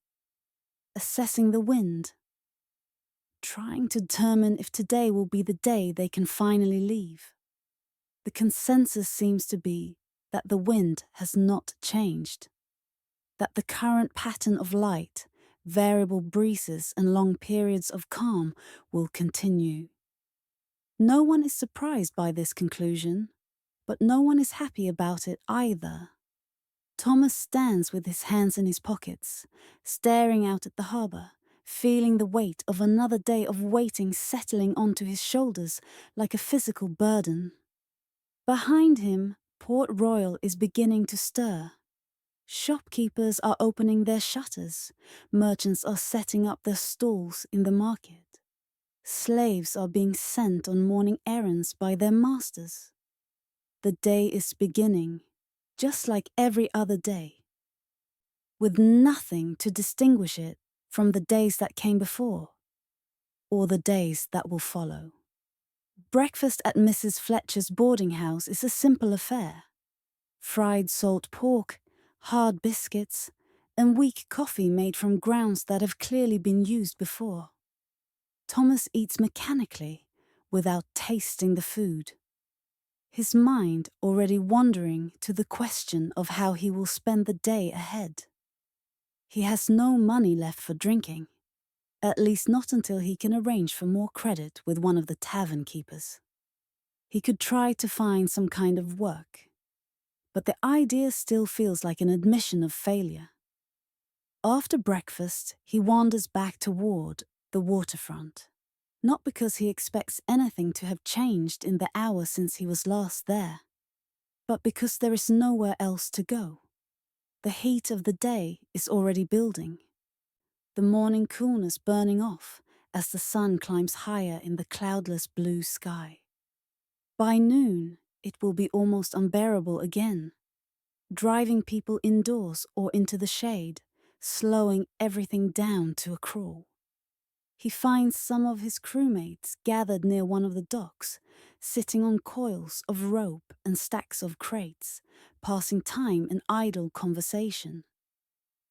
assessing the wind, trying to determine if today will be the day they can finally leave. The consensus seems to be that the wind has not changed, that the current pattern of light, variable breezes and long periods of calm will continue. No one is surprised by this conclusion, but no one is happy about it either. Thomas stands with his hands in his pockets, staring out at the harbour, feeling the weight of another day of waiting settling onto his shoulders like a physical burden. Behind him, Port Royal is beginning to stir, Shopkeepers are opening their shutters, merchants are setting up their stalls in the market. Slaves are being sent on morning errands by their masters. The day is beginning, just like every other day, with nothing to distinguish it from the days that came before, or the days that will follow. Breakfast at Mrs. Fletcher's boarding house is a simple affair. Fried salt pork, hard biscuits, and weak coffee made from grounds that have clearly been used before. Thomas eats mechanically, without tasting the food, his mind already wandering to the question of how he will spend the day ahead. He has no money left for drinking, at least not until he can arrange for more credit with one of the tavern keepers. He could try to find some kind of work, but the idea still feels like an admission of failure. After breakfast, he wanders back toward the waterfront, not because he expects anything to have changed in the hour since he was last there, but because there is nowhere else to go. The heat of the day is already building, the morning coolness burning off as the sun climbs higher in the cloudless blue sky. By noon, it will be almost unbearable again, driving people indoors or into the shade, slowing everything down to a crawl. He finds some of his crewmates gathered near one of the docks, sitting on coils of rope and stacks of crates, passing time in idle conversation.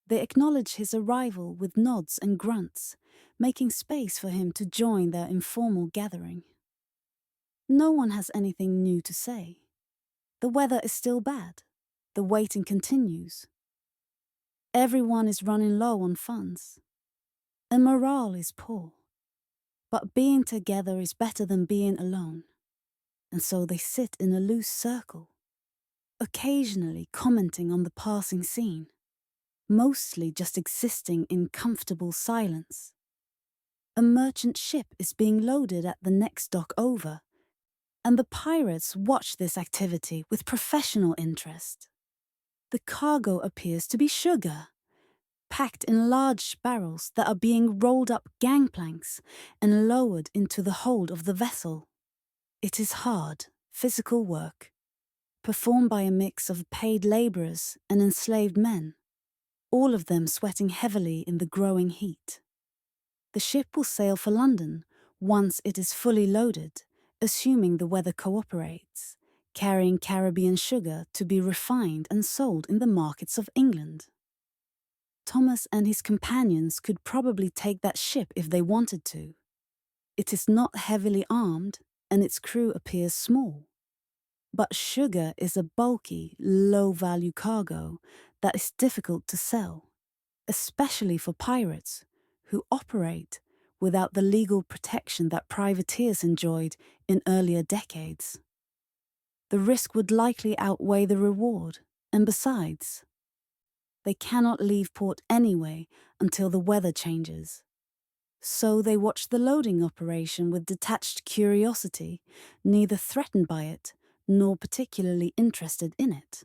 They acknowledge his arrival with nods and grunts, making space for him to join their informal gathering. No one has anything new to say. The weather is still bad. The waiting continues. Everyone is running low on funds, and morale is poor. But being together is better than being alone, and so they sit in a loose circle, occasionally commenting on the passing scene, mostly just existing in comfortable silence. A merchant ship is being loaded at the next dock over, and the pirates watch this activity with professional interest. The cargo appears to be sugar, packed in large barrels that are being rolled up gangplanks and lowered into the hold of the vessel. It is hard, physical work, performed by a mix of paid labourers and enslaved men, all of them sweating heavily in the growing heat. The ship will sail for London once it is fully loaded, assuming the weather cooperates, carrying Caribbean sugar to be refined and sold in the markets of England. Thomas and his companions could probably take that ship if they wanted to. It is not heavily armed, and its crew appears small. But sugar is a bulky, low-value cargo that is difficult to sell, especially for pirates who operate without the legal protection that privateers enjoyed in earlier decades. The risk would likely outweigh the reward, and besides, they cannot leave port anyway until the weather changes. So they watch the loading operation with detached curiosity, neither threatened by it nor particularly interested in it.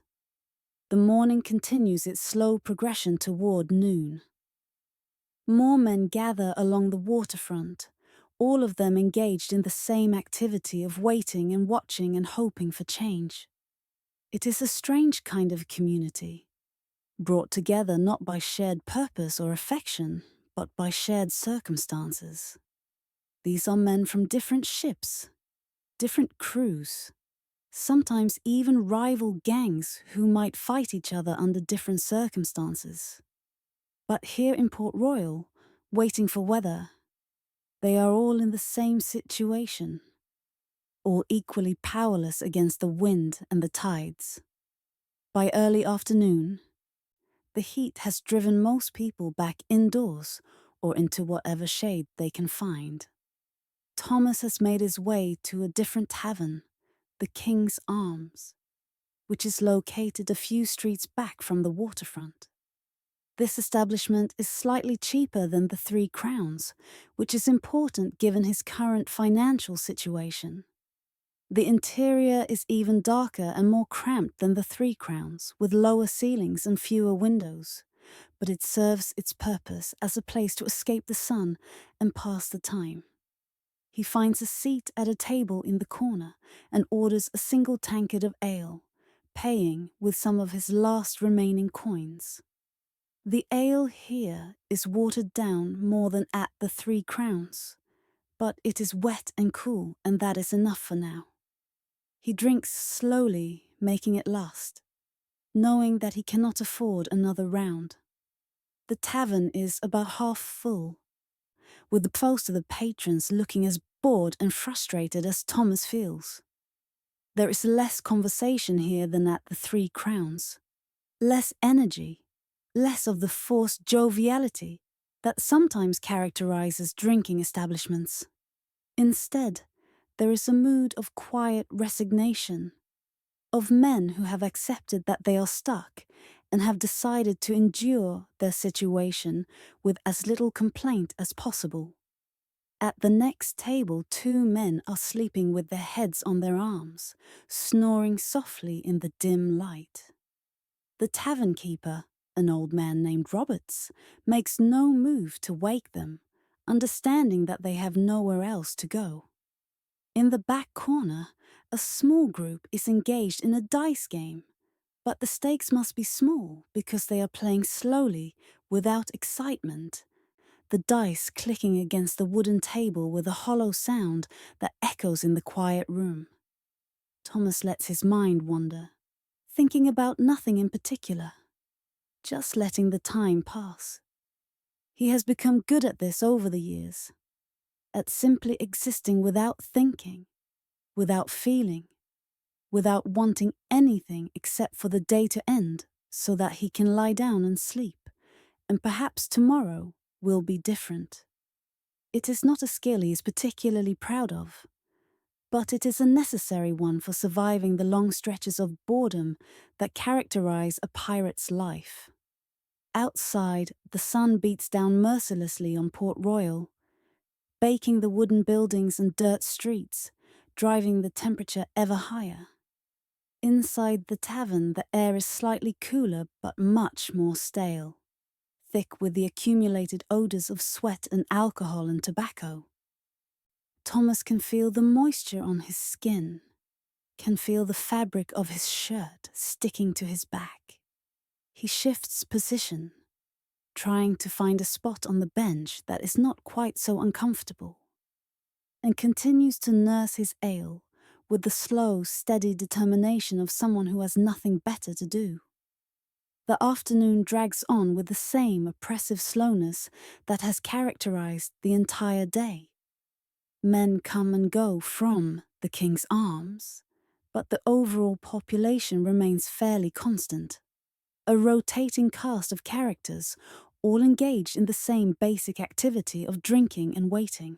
The morning continues its slow progression toward noon. More men gather along the waterfront, all of them engaged in the same activity of waiting and watching and hoping for change. It is a strange kind of community, brought together not by shared purpose or affection, but by shared circumstances. These are men from different ships, different crews, sometimes even rival gangs who might fight each other under different circumstances. But here in Port Royal, waiting for weather, they are all in the same situation, all equally powerless against the wind and the tides. By early afternoon, the heat has driven most people back indoors or into whatever shade they can find. Thomas has made his way to a different tavern, the King's Arms, which is located a few streets back from the waterfront. This establishment is slightly cheaper than the Three Crowns, which is important given his current financial situation. The interior is even darker and more cramped than the Three Crowns, with lower ceilings and fewer windows, but it serves its purpose as a place to escape the sun and pass the time. He finds a seat at a table in the corner and orders a single tankard of ale, paying with some of his last remaining coins. The ale here is watered down more than at the Three Crowns, but it is wet and cool, and that is enough for now. He drinks slowly, making it last, knowing that he cannot afford another round. The tavern is about half full, with most of the patrons looking as bored and frustrated as Thomas feels. There is less conversation here than at the Three Crowns, less energy, less of the forced joviality that sometimes characterizes drinking establishments. Instead, there is a mood of quiet resignation, of men who have accepted that they are stuck and have decided to endure their situation with as little complaint as possible. At the next table, two men are sleeping with their heads on their arms, snoring softly in the dim light. The tavern keeper, an old man named Roberts, makes no move to wake them, understanding that they have nowhere else to go. In the back corner, a small group is engaged in a dice game, but the stakes must be small because they are playing slowly, without excitement, the dice clicking against the wooden table with a hollow sound that echoes in the quiet room. Thomas lets his mind wander, thinking about nothing in particular, just letting the time pass. He has become good at this over the years, at simply existing without thinking, without feeling, without wanting anything except for the day to end so that he can lie down and sleep, and perhaps tomorrow will be different. It is not a skill he is particularly proud of, but it is a necessary one for surviving the long stretches of boredom that characterize a pirate's life. Outside, the sun beats down mercilessly on Port Royal, baking the wooden buildings and dirt streets, driving the temperature ever higher. Inside the tavern, the air is slightly cooler but much more stale, thick with the accumulated odors of sweat and alcohol and tobacco. Thomas can feel the moisture on his skin, can feel the fabric of his shirt sticking to his back. He shifts position, trying to find a spot on the bench that is not quite so uncomfortable, and continues to nurse his ale with the slow, steady determination of someone who has nothing better to do. The afternoon drags on with the same oppressive slowness that has characterized the entire day. Men come and go from the King's Arms, but the overall population remains fairly constant. A rotating cast of characters, all engaged in the same basic activity of drinking and waiting.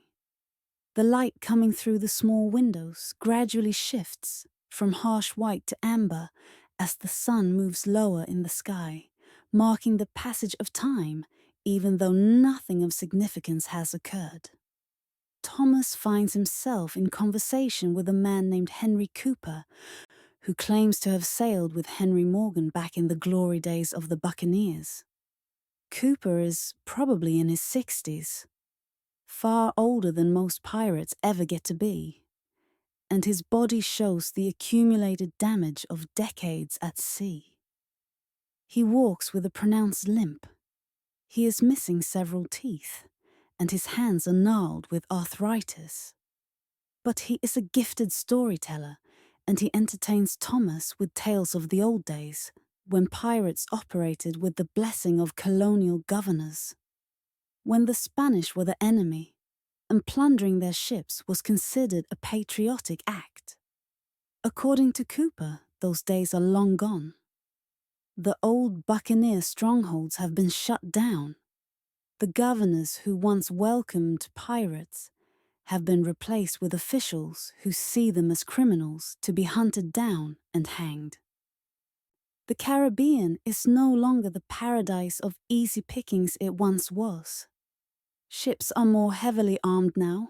The light coming through the small windows gradually shifts from harsh white to amber as the sun moves lower in the sky, marking the passage of time, even though nothing of significance has occurred. Thomas finds himself in conversation with a man named Henry Cooper, who claims to have sailed with Henry Morgan back in the glory days of the Buccaneers. Cooper is probably in his 60s, far older than most pirates ever get to be, and his body shows the accumulated damage of decades at sea. He walks with a pronounced limp. He is missing several teeth, and his hands are gnarled with arthritis. But he is a gifted storyteller, and he entertains Thomas with tales of the old days, when pirates operated with the blessing of colonial governors. When the Spanish were the enemy, and plundering their ships was considered a patriotic act. According to Cooper, those days are long gone. The old buccaneer strongholds have been shut down. The governors who once welcomed pirates have been replaced with officials who see them as criminals to be hunted down and hanged. The Caribbean is no longer the paradise of easy pickings it once was. Ships are more heavily armed now,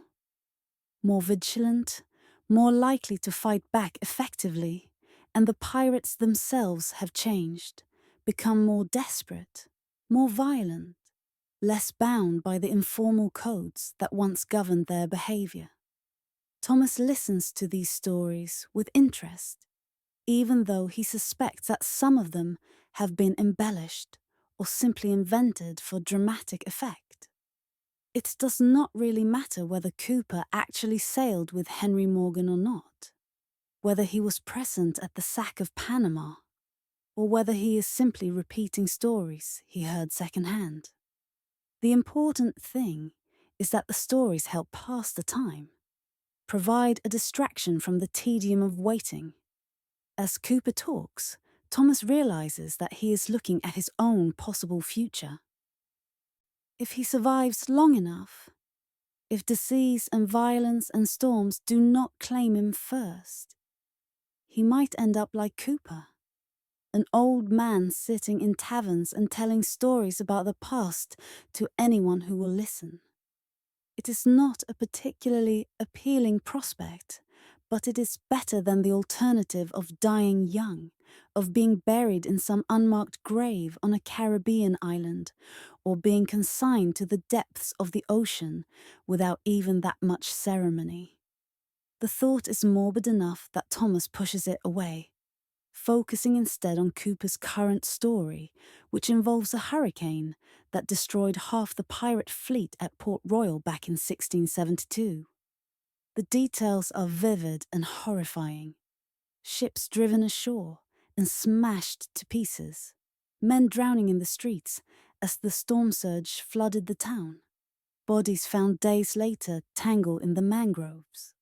more vigilant, more likely to fight back effectively, and the pirates themselves have changed, become more desperate, more violent, less bound by the informal codes that once governed their behavior. Thomas listens to these stories with interest, even though he suspects that some of them have been embellished or simply invented for dramatic effect. It does not really matter whether Cooper actually sailed with Henry Morgan or not, whether he was present at the sack of Panama, or whether he is simply repeating stories he heard secondhand. The important thing is that the stories help pass the time, provide a distraction from the tedium of waiting. As Cooper talks, Thomas realizes that he is looking at his own possible future. If he survives long enough, if disease and violence and storms do not claim him first, he might end up like Cooper, an old man sitting in taverns and telling stories about the past to anyone who will listen. It is not a particularly appealing prospect, but it is better than the alternative of dying young, of being buried in some unmarked grave on a Caribbean island, or being consigned to the depths of the ocean without even that much ceremony. The thought is morbid enough that Thomas pushes it away, focusing instead on Cooper's current story, which involves a hurricane that destroyed half the pirate fleet at Port Royal back in 1672. The details are vivid and horrifying. Ships driven ashore and smashed to pieces, men drowning in the streets as the storm surge flooded the town, bodies found days later tangled in the mangroves.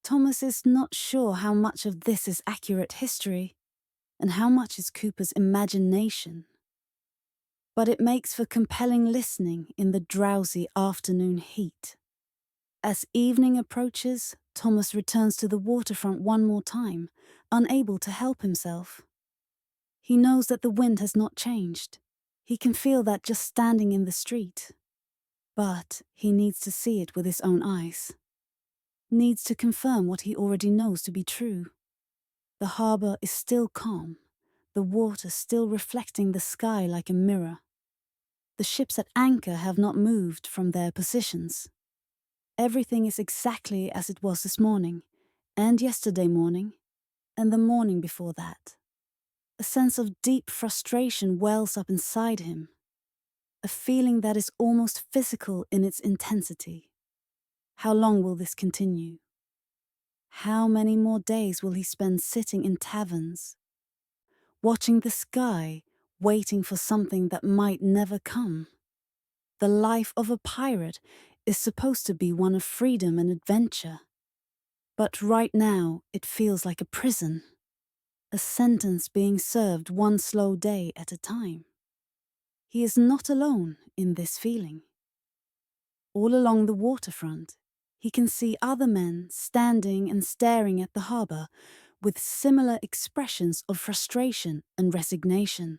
Thomas is not sure how much of this is accurate history and how much is Cooper's imagination. But it makes for compelling listening in the drowsy afternoon heat. As evening approaches, Thomas returns to the waterfront one more time, unable to help himself. He knows that the wind has not changed. He can feel that just standing in the street. But he needs to see it with his own eyes. Needs to confirm what he already knows to be true. The harbour is still calm, the water still reflecting the sky like a mirror. The ships at anchor have not moved from their positions. Everything is exactly as it was this morning, and yesterday morning, and the morning before that. A sense of deep frustration wells up inside him, a feeling that is almost physical in its intensity. How long will this continue? How many more days will he spend sitting in taverns, watching the sky, waiting for something that might never come? The life of a pirate is supposed to be one of freedom and adventure. But right now it feels like a prison, a sentence being served one slow day at a time. He is not alone in this feeling. All along the waterfront, he can see other men standing and staring at the harbour with similar expressions of frustration and resignation.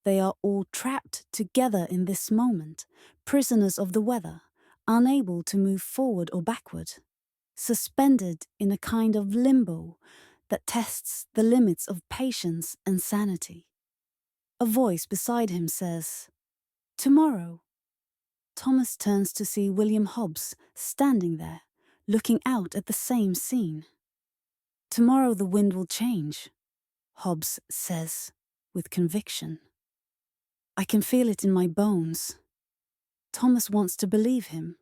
They are all trapped together in this moment, prisoners of the weather, unable to move forward or backward, suspended in a kind of limbo that tests the limits of patience and sanity. A voice beside him says, "Tomorrow." Thomas turns to see William Hobbs standing there, looking out at the same scene. "Tomorrow the wind will change," Hobbs says, with conviction. "I can feel it in my bones." Thomas wants to believe him,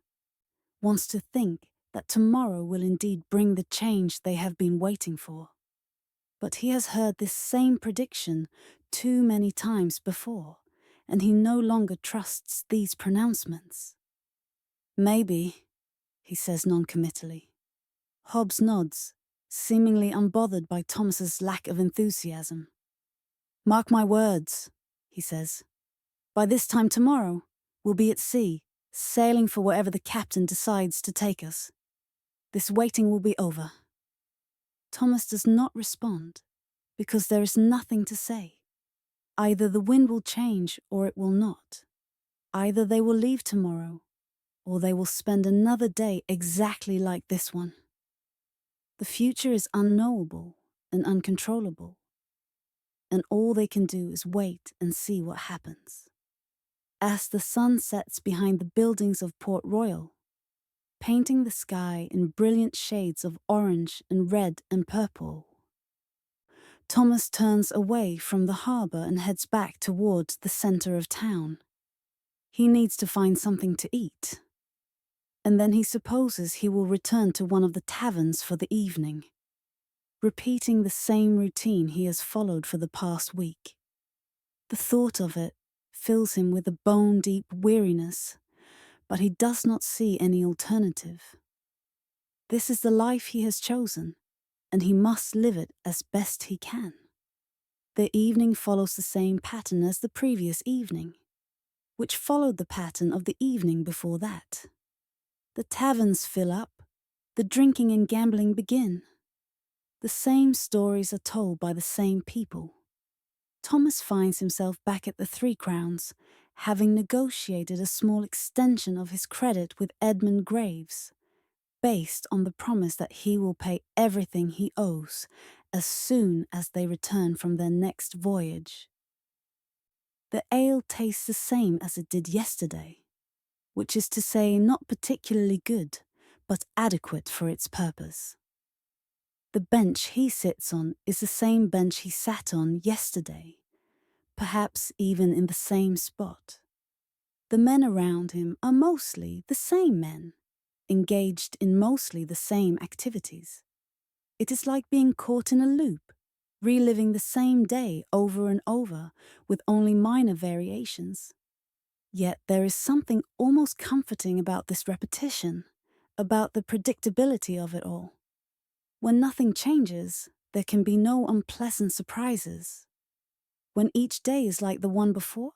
wants to think that tomorrow will indeed bring the change they have been waiting for. But he has heard this same prediction too many times before, and he no longer trusts these pronouncements. "Maybe," he says noncommittally. Hobbs nods, seemingly unbothered by Thomas's lack of enthusiasm. "Mark my words," he says. "By this time tomorrow, we'll be at sea, sailing for wherever the captain decides to take us. This waiting will be over." Thomas does not respond, because there is nothing to say. Either the wind will change or it will not. Either they will leave tomorrow, or they will spend another day exactly like this one. The future is unknowable and uncontrollable, and all they can do is wait and see what happens. As the sun sets behind the buildings of Port Royal, painting the sky in brilliant shades of orange and red and purple, Thomas turns away from the harbour and heads back towards the centre of town. He needs to find something to eat, and then he supposes he will return to one of the taverns for the evening, repeating the same routine he has followed for the past week. The thought of it fills him with a bone-deep weariness, but he does not see any alternative. This is the life he has chosen, and he must live it as best he can. The evening follows the same pattern as the previous evening, which followed the pattern of the evening before that. The taverns fill up, the drinking and gambling begin. The same stories are told by the same people. Thomas finds himself back at the Three Crowns, having negotiated a small extension of his credit with Edmund Graves, based on the promise that he will pay everything he owes as soon as they return from their next voyage. The ale tastes the same as it did yesterday, which is to say not particularly good, but adequate for its purpose. The bench he sits on is the same bench he sat on yesterday, perhaps even in the same spot. The men around him are mostly the same men, engaged in mostly the same activities. It is like being caught in a loop, reliving the same day over and over with only minor variations. Yet there is something almost comforting about this repetition, about the predictability of it all. When nothing changes, there can be no unpleasant surprises. When each day is like the one before,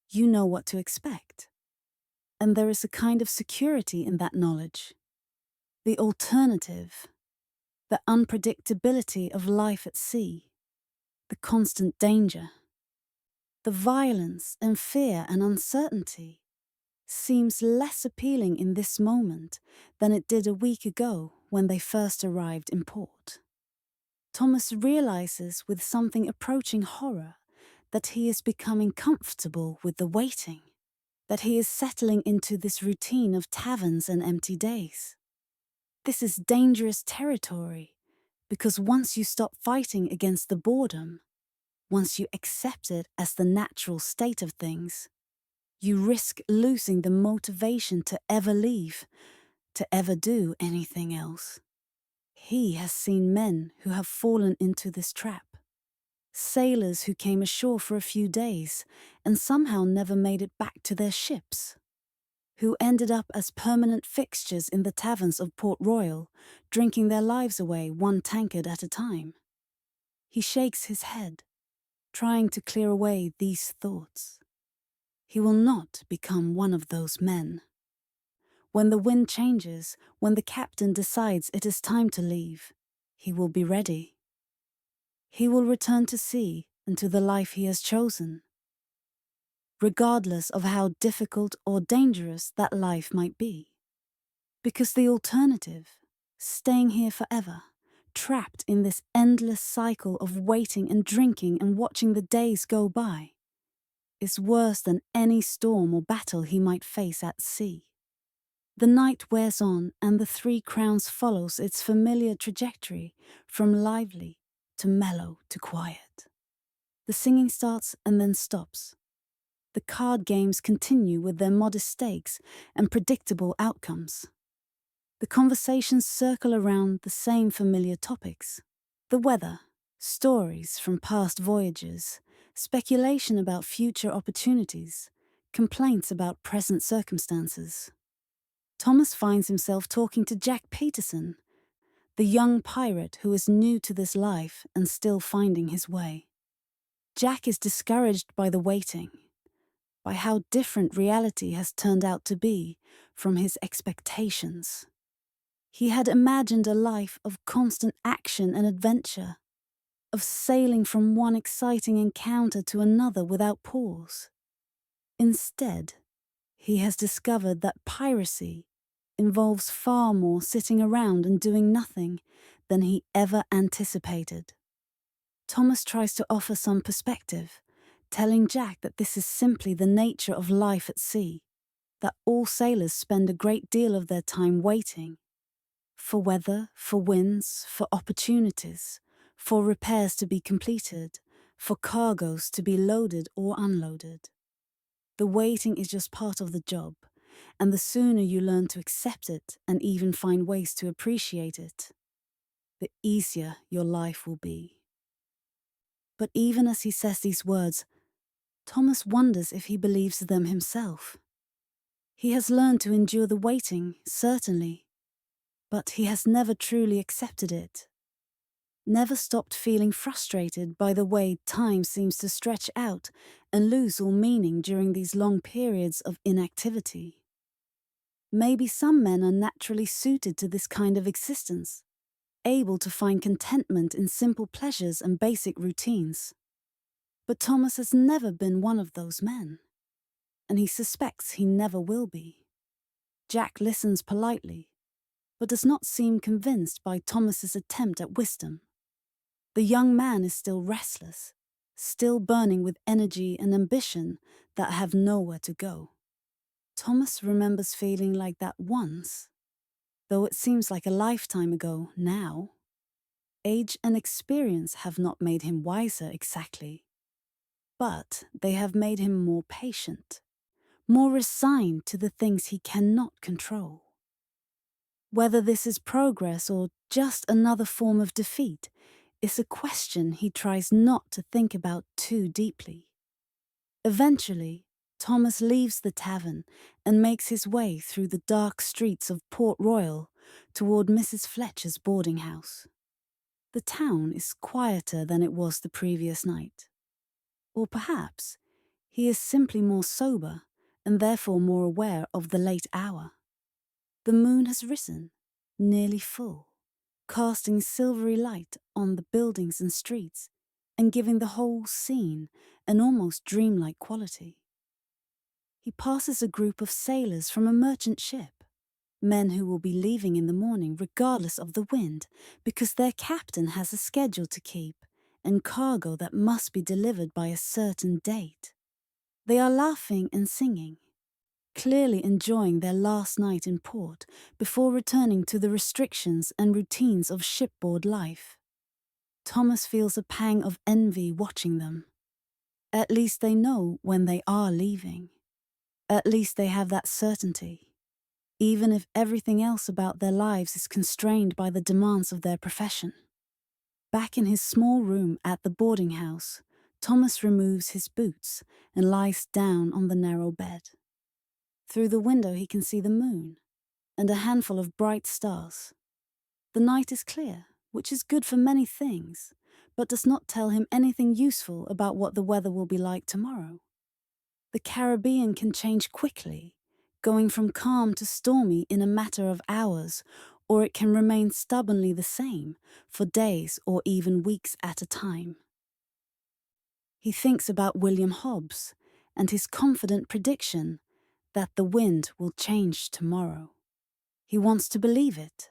you know what to expect. And there is a kind of security in that knowledge. The alternative, the unpredictability of life at sea, the constant danger, the violence and fear and uncertainty seems less appealing in this moment than it did a week ago when they first arrived in port. Thomas realizes with something approaching horror that he is becoming comfortable with the waiting, that he is settling into this routine of taverns and empty days. This is dangerous territory, because once you stop fighting against the boredom, once you accept it as the natural state of things, you risk losing the motivation to ever leave, to ever do anything else. He has seen men who have fallen into this trap. Sailors who came ashore for a few days and somehow never made it back to their ships, who ended up as permanent fixtures in the taverns of Port Royal, drinking their lives away one tankard at a time. He shakes his head, trying to clear away these thoughts. He will not become one of those men. When the wind changes, when the captain decides it is time to leave, he will be ready. He will return to sea and to the life he has chosen, regardless of how difficult or dangerous that life might be. Because the alternative, staying here forever, trapped in this endless cycle of waiting and drinking and watching the days go by, is worse than any storm or battle he might face at sea. The night wears on and the Three Crowns follows its familiar trajectory from lively to mellow to quiet. The singing starts and then stops. The card games continue with their modest stakes and predictable outcomes. The conversations circle around the same familiar topics: the weather, stories from past voyages, speculation about future opportunities, complaints about present circumstances. Thomas finds himself talking to Jack Peterson, the young pirate who is new to this life and still finding his way. Jack is discouraged by the waiting, by how different reality has turned out to be from his expectations. He had imagined a life of constant action and adventure, of sailing from one exciting encounter to another without pause. Instead, he has discovered that piracy involves far more sitting around and doing nothing than he ever anticipated. Thomas tries to offer some perspective, telling Jack that this is simply the nature of life at sea, that all sailors spend a great deal of their time waiting for weather, for winds, for opportunities, for repairs to be completed, for cargoes to be loaded or unloaded. The waiting is just part of the job, and the sooner you learn to accept it and even find ways to appreciate it, the easier your life will be. But even as he says these words, Thomas wonders if he believes them himself. He has learned to endure the waiting, certainly, but he has never truly accepted it. Never stopped feeling frustrated by the way time seems to stretch out and lose all meaning during these long periods of inactivity. Maybe some men are naturally suited to this kind of existence, able to find contentment in simple pleasures and basic routines. But Thomas has never been one of those men, and he suspects he never will be. Jack listens politely, but does not seem convinced by Thomas's attempt at wisdom. The young man is still restless, still burning with energy and ambition that have nowhere to go. Thomas remembers feeling like that once, though it seems like a lifetime ago now. Age and experience have not made him wiser exactly, but they have made him more patient, more resigned to the things he cannot control. Whether this is progress or just another form of defeat is a question he tries not to think about too deeply. Eventually, Thomas leaves the tavern and makes his way through the dark streets of Port Royal toward Mrs. Fletcher's boarding house. The town is quieter than it was the previous night. Or perhaps he is simply more sober and therefore more aware of the late hour. The moon has risen, nearly full, casting silvery light on the buildings and streets and giving the whole scene an almost dreamlike quality. He passes a group of sailors from a merchant ship, men who will be leaving in the morning regardless of the wind because their captain has a schedule to keep and cargo that must be delivered by a certain date. They are laughing and singing, clearly enjoying their last night in port before returning to the restrictions and routines of shipboard life. Thomas feels a pang of envy watching them. At least they know when they are leaving. At least they have that certainty, even if everything else about their lives is constrained by the demands of their profession. Back in his small room at the boarding house, Thomas removes his boots and lies down on the narrow bed. Through the window he can see the moon and a handful of bright stars. The night is clear, which is good for many things, but does not tell him anything useful about what the weather will be like tomorrow. The Caribbean can change quickly, going from calm to stormy in a matter of hours, or it can remain stubbornly the same for days or even weeks at a time. He thinks about William Hobbes and his confident prediction that the wind will change tomorrow. He wants to believe it,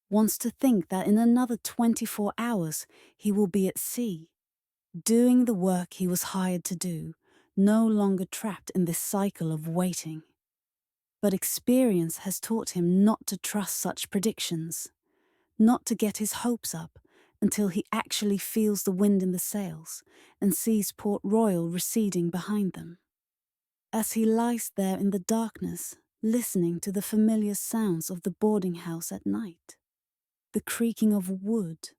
wants to think that in another 24 hours he will be at sea, doing the work he was hired to do, no longer trapped in this cycle of waiting. But experience has taught him not to trust such predictions, not to get his hopes up until he actually feels the wind in the sails and sees Port Royal receding behind them. As he lies there in the darkness, listening to the familiar sounds of the boarding house at night, the creaking of wood,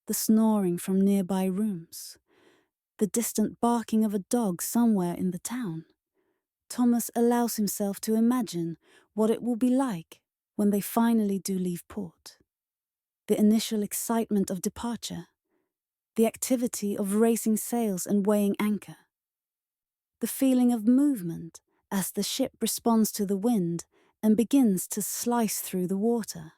the snoring from nearby rooms, the distant barking of a dog somewhere in the town, Thomas allows himself to imagine what it will be like when they finally do leave port. The initial excitement of departure, the activity of raising sails and weighing anchor, the feeling of movement as the ship responds to the wind and begins to slice through the water,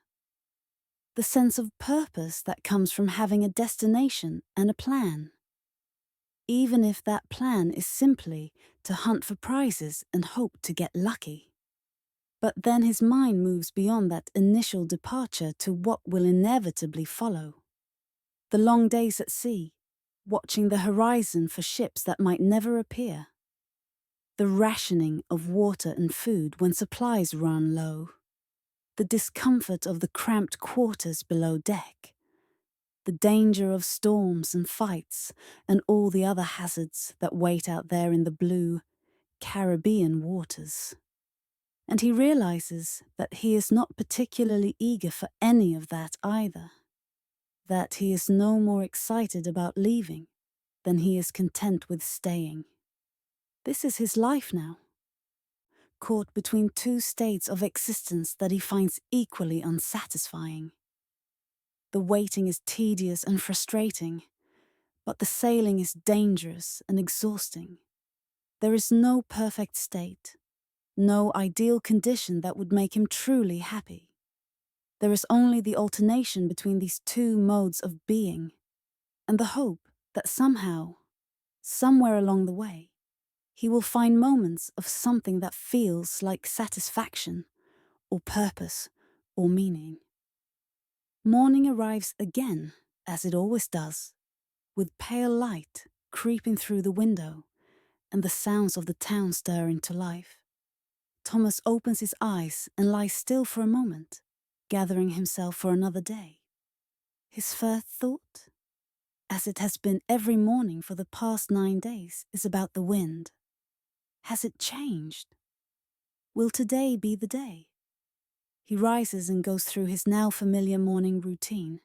the sense of purpose that comes from having a destination and a plan, even if that plan is simply to hunt for prizes and hope to get lucky. But then his mind moves beyond that initial departure to what will inevitably follow. The long days at sea, watching the horizon for ships that might never appear. The rationing of water and food when supplies run low. The discomfort of the cramped quarters below deck. The danger of storms and fights and all the other hazards that wait out there in the blue, Caribbean waters. And he realizes that he is not particularly eager for any of that either. That he is no more excited about leaving than he is content with staying. This is his life now. Caught between two states of existence that he finds equally unsatisfying. The waiting is tedious and frustrating, but the sailing is dangerous and exhausting. There is no perfect state, no ideal condition that would make him truly happy. There is only the alternation between these two modes of being, and the hope that somehow, somewhere along the way, he will find moments of something that feels like satisfaction, or purpose, or meaning. Morning arrives again, as it always does, with pale light creeping through the window and the sounds of the town stirring to life. Thomas opens his eyes and lies still for a moment, gathering himself for another day. His first thought, as it has been every morning for the past 9 days, is about the wind. Has it changed? Will today be the day? He rises and goes through his now familiar morning routine.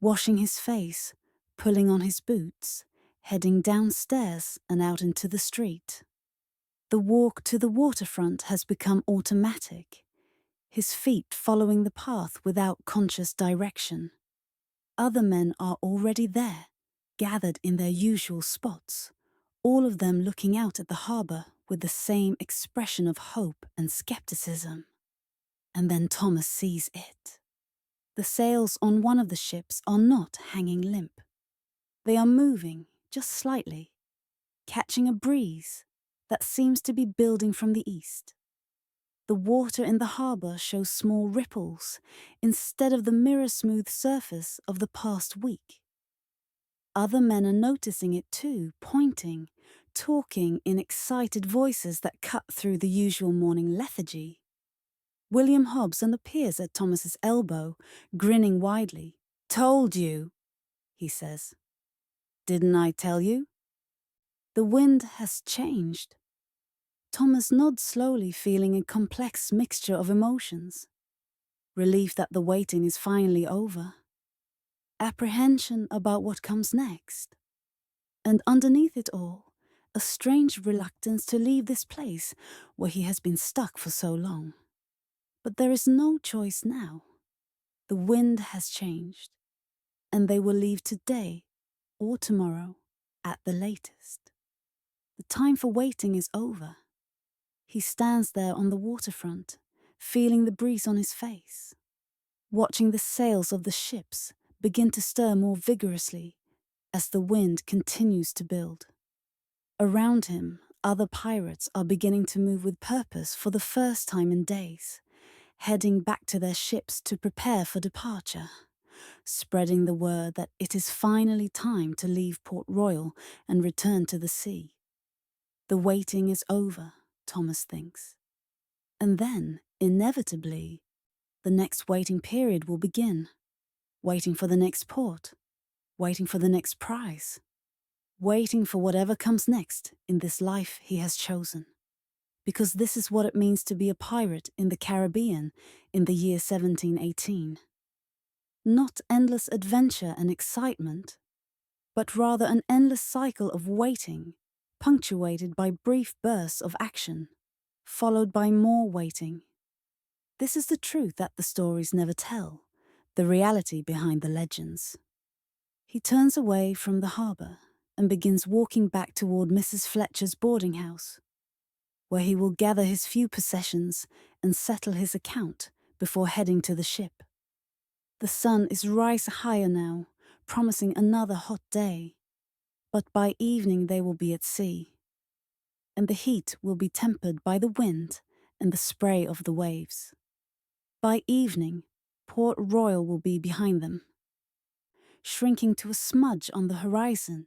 Washing his face, pulling on his boots, heading downstairs and out into the street. The walk to the waterfront has become automatic, his feet following the path without conscious direction. Other men are already there, gathered in their usual spots, all of them looking out at the harbour with the same expression of hope and skepticism. And then Thomas sees it. The sails on one of the ships are not hanging limp. They are moving, just slightly, catching a breeze that seems to be building from the east. The water in the harbour shows small ripples instead of the mirror-smooth surface of the past week. Other men are noticing it too, pointing, talking in excited voices that cut through the usual morning lethargy. William Hobson appears at Thomas's elbow, grinning widely. "Told you," he says. "Didn't I tell you?" The wind has changed. Thomas nods slowly, feeling a complex mixture of emotions. Relief that the waiting is finally over. Apprehension about what comes next. And underneath it all, a strange reluctance to leave this place where he has been stuck for so long. But there is no choice now. The wind has changed, and they will leave today or tomorrow at the latest. The time for waiting is over. He stands there on the waterfront, feeling the breeze on his face, watching the sails of the ships begin to stir more vigorously as the wind continues to build. Around him, other pirates are beginning to move with purpose for the first time in days, heading back to their ships to prepare for departure, spreading the word that it is finally time to leave Port Royal and return to the sea. The waiting is over, Thomas thinks. And then, inevitably, the next waiting period will begin. Waiting for the next port. Waiting for the next prize. Waiting for whatever comes next in this life he has chosen. Because this is what it means to be a pirate in the Caribbean in the year 1718. Not endless adventure and excitement, but rather an endless cycle of waiting, punctuated by brief bursts of action, followed by more waiting. This is the truth that the stories never tell, the reality behind the legends. He turns away from the harbour and begins walking back toward Mrs. Fletcher's boarding house, where he will gather his few possessions and settle his account before heading to the ship. The sun is rising higher now, promising another hot day, but by evening they will be at sea, and the heat will be tempered by the wind and the spray of the waves. By evening, Port Royal will be behind them, shrinking to a smudge on the horizon,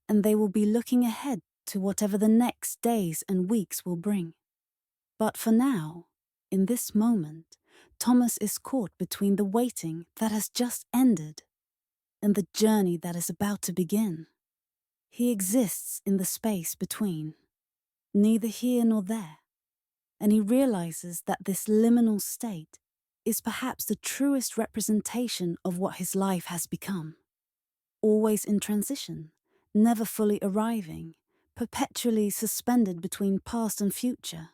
and they will be looking ahead to whatever the next days and weeks will bring. But for now, in this moment, Thomas is caught between the waiting that has just ended and the journey that is about to begin. He exists in the space between, neither here nor there, and he realizes that this liminal state is perhaps the truest representation of what his life has become. Always in transition, never fully arriving, perpetually suspended between past and future,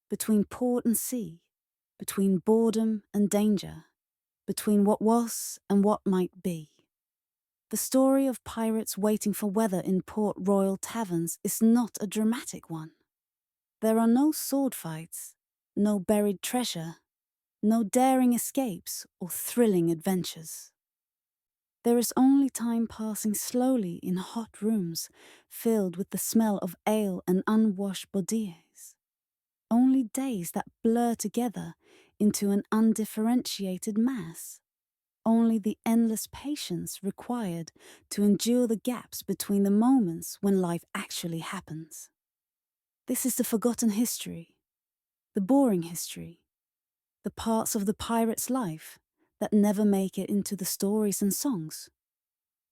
between port and sea, between boredom and danger, between what was and what might be. The story of pirates waiting for weather in Port Royal taverns is not a dramatic one. There are no sword fights, no buried treasure, no daring escapes or thrilling adventures. There is only time passing slowly in hot rooms filled with the smell of ale and unwashed boudiers. Only days that blur together into an undifferentiated mass. Only the endless patience required to endure the gaps between the moments when life actually happens. This is the forgotten history, the boring history, the parts of the pirate's life that never make it into the stories and songs.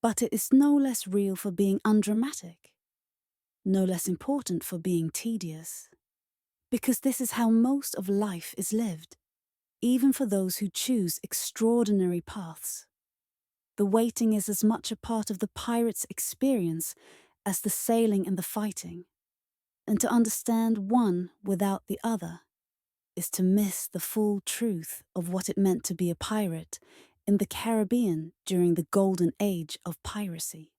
But it is no less real for being undramatic, no less important for being tedious. Because this is how most of life is lived, even for those who choose extraordinary paths. The waiting is as much a part of the pirate's experience as the sailing and the fighting. And to understand one without the other is to miss the full truth of what it meant to be a pirate in the Caribbean during the Golden Age of Piracy.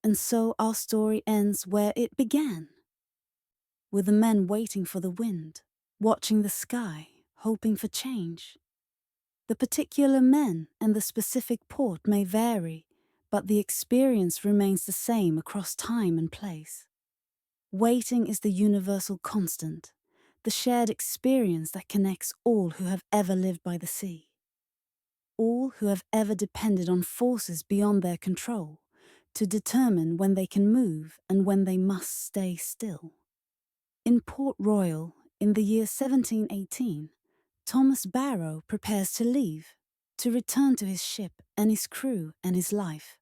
And so our story ends where it began, with the men waiting for the wind, watching the sky, hoping for change. The particular men and the specific port may vary, but the experience remains the same across time and place. Waiting is the universal constant, the shared experience that connects all who have ever lived by the sea. All who have ever depended on forces beyond their control to determine when they can move and when they must stay still. In Port Royal, in the year 1718, Thomas Barrow prepares to leave, to return to his ship and his crew and his life.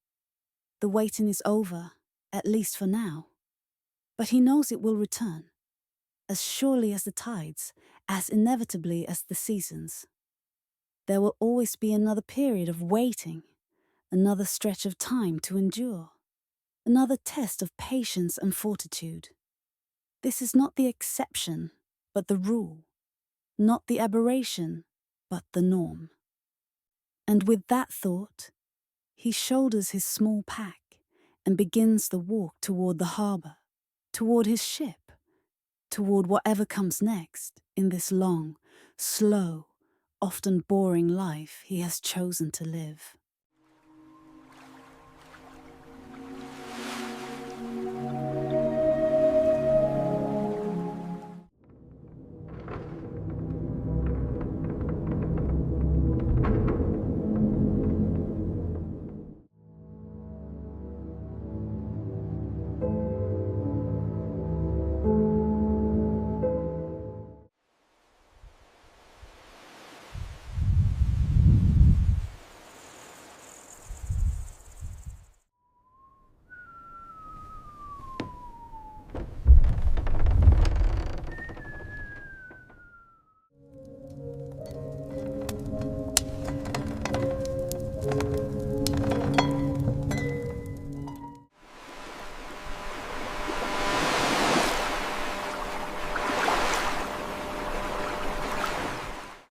The waiting is over, at least for now. But he knows it will return, as surely as the tides, as inevitably as the seasons. There will always be another period of waiting, another stretch of time to endure, another test of patience and fortitude. This is not the exception, but the rule, not the aberration, but the norm. And with that thought, he shoulders his small pack and begins the walk toward the harbour, toward his ship, toward whatever comes next in this long, slow, often boring life he has chosen to live.